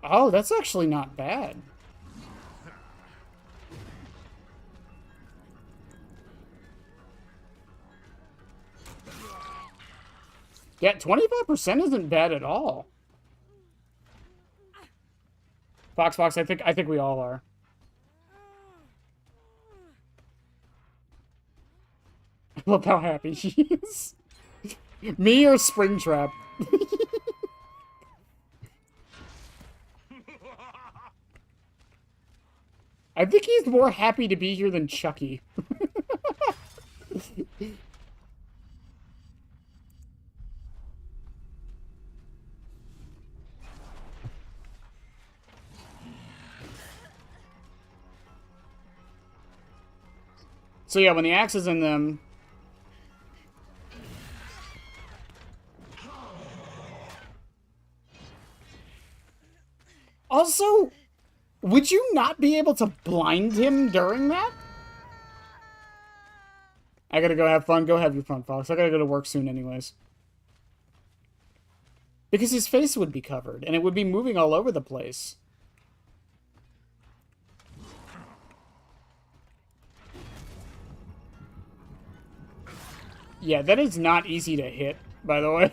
Oh, that's actually not bad. Yeah, 25% isn't bad at all. Fox, I think we all are. I love how happy she is. Me or Springtrap? I think he's more happy to be here than Chucky. So yeah, when the axe is in them... Also, would you not be able to blind him during that? I gotta go have fun. Go have your fun, Fox. I gotta go to work soon anyways. Because his face would be covered, and it would be moving all over the place. Yeah, that is not easy to hit, by the way.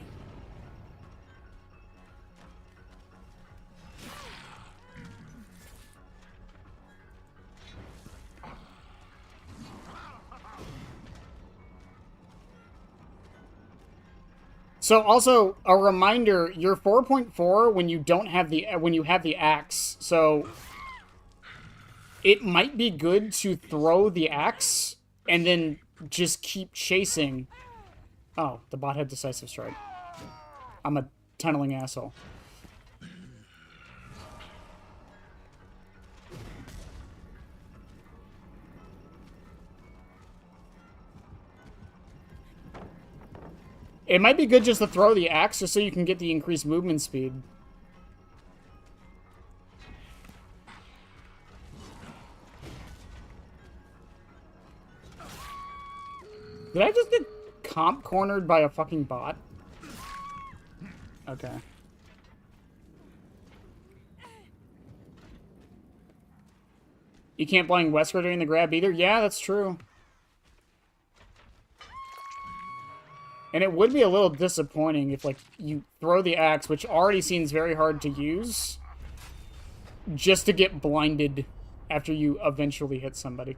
So also a reminder, you're 4.4 when you don't have when you have the axe. So it might be good to throw the axe and then just keep chasing. Oh, the bot had decisive strike. I'm a tunneling asshole. It might be good just to throw the axe just so you can get the increased movement speed. Did I just get comp cornered by a fucking bot? Okay. You can't blind Wesker during the grab either? Yeah, that's true. And it would be a little disappointing if, like, you throw the axe, which already seems very hard to use, just to get blinded after you eventually hit somebody.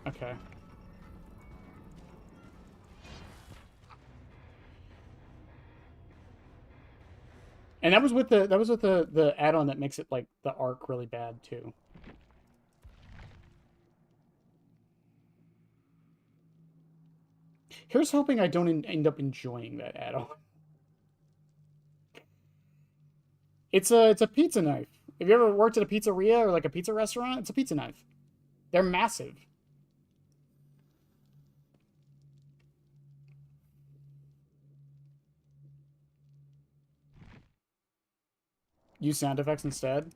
Okay. And that was with the add-on that makes it like the arc really bad too. Here's hoping I don't end up enjoying that add-on. It's a pizza knife. Have you ever worked at a pizzeria or like a pizza restaurant? It's a pizza knife. They're massive. Use sound effects instead.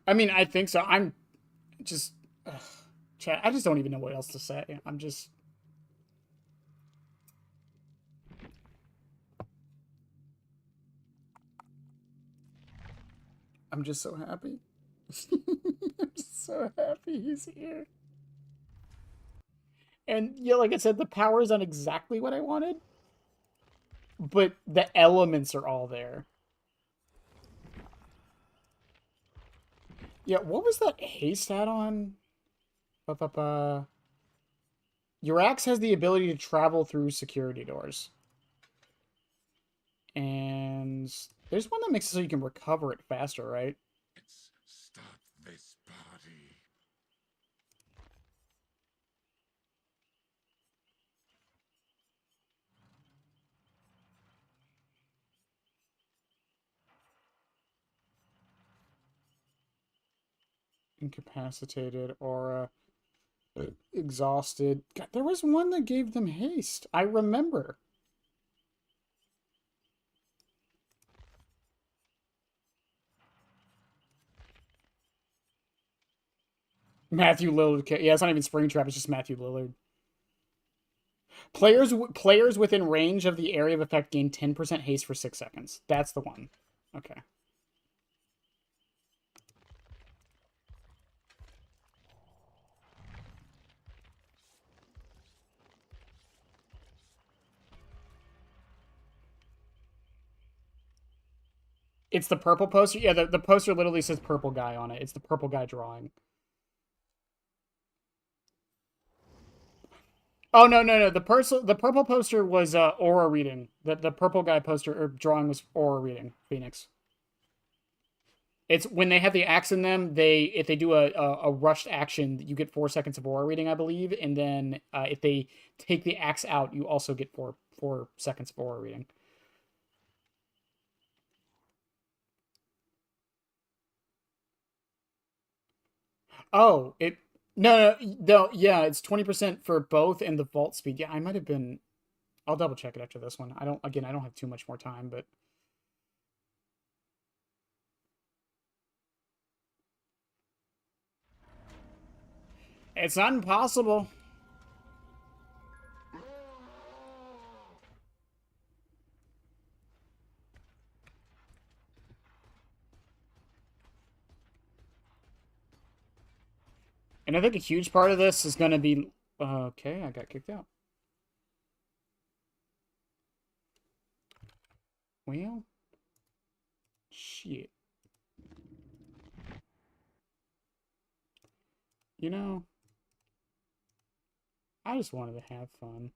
I mean, I think so. I'm just... Chat, I just don't even know what else to say. I'm just... I'm just so happy. I'm just so happy he's here. And, yeah, like I said, the power is on exactly what I wanted. But the elements are all there. Yeah, what was that haste add-on? Your axe has the ability to travel through security doors. And there's one that makes it so you can recover it faster, right? Let's start this party. Incapacitated, aura, exhausted. God, there was one that gave them haste. I remember. Matthew Lillard. Yeah, it's not even Springtrap. It's just Matthew Lillard. Players within range of the area of effect gain 10% haste for 6 seconds. That's the one. Okay. It's the purple poster? Yeah, the poster literally says purple guy on it. It's the purple guy drawing. Oh, no. The purple poster was aura reading. The purple guy poster or drawing was aura reading. Phoenix. It's when they have the axe in them, if they do a rushed action, you get 4 seconds of aura reading, I believe. And then if they take the axe out, you also get 4 seconds of aura reading. Oh, no, yeah, it's 20% for both and the vault speed. Yeah, I might have been I'll double check it after this one. I don't have too much more time, but it's not impossible. And I think a huge part of this is going to be... okay, I got kicked out. Well... shit. You know... I just wanted to have fun.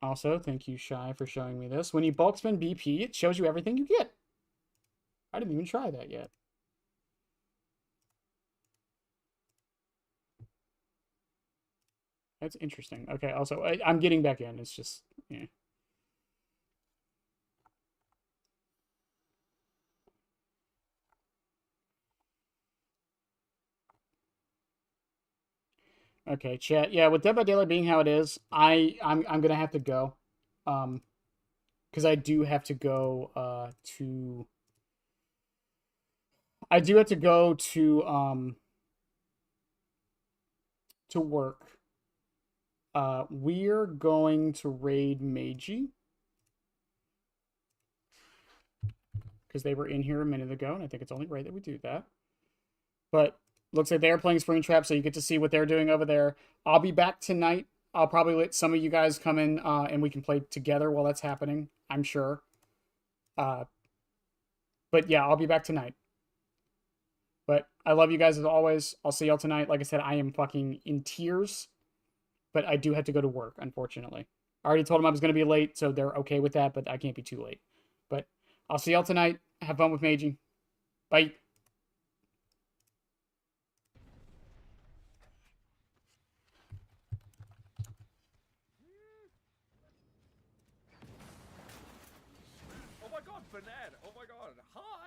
Also, thank you, Shy, for showing me this. When you bulk spend BP, it shows you everything you get. I didn't even try that yet. That's interesting. Okay, also, I'm getting back in. It's just, yeah. Okay, chat. Yeah, with Dead by Daylight being how it is, I'm gonna have to go. Because I do have to go to... I do have to go to work. We're going to raid Meiji. Because they were in here a minute ago, and I think it's only right that we do that. But looks like they're playing Springtrap, so you get to see what they're doing over there. I'll be back tonight. I'll probably let some of you guys come in, and we can play together while that's happening, I'm sure. But yeah, I'll be back tonight. But I love you guys as always. I'll see y'all tonight. Like I said, I am fucking in tears. But I do have to go to work, unfortunately. I already told them I was going to be late, so they're okay with that, but I can't be too late. But I'll see y'all tonight. Have fun with Meiji. Bye. Oh my god, Bernard! Oh my god, hi!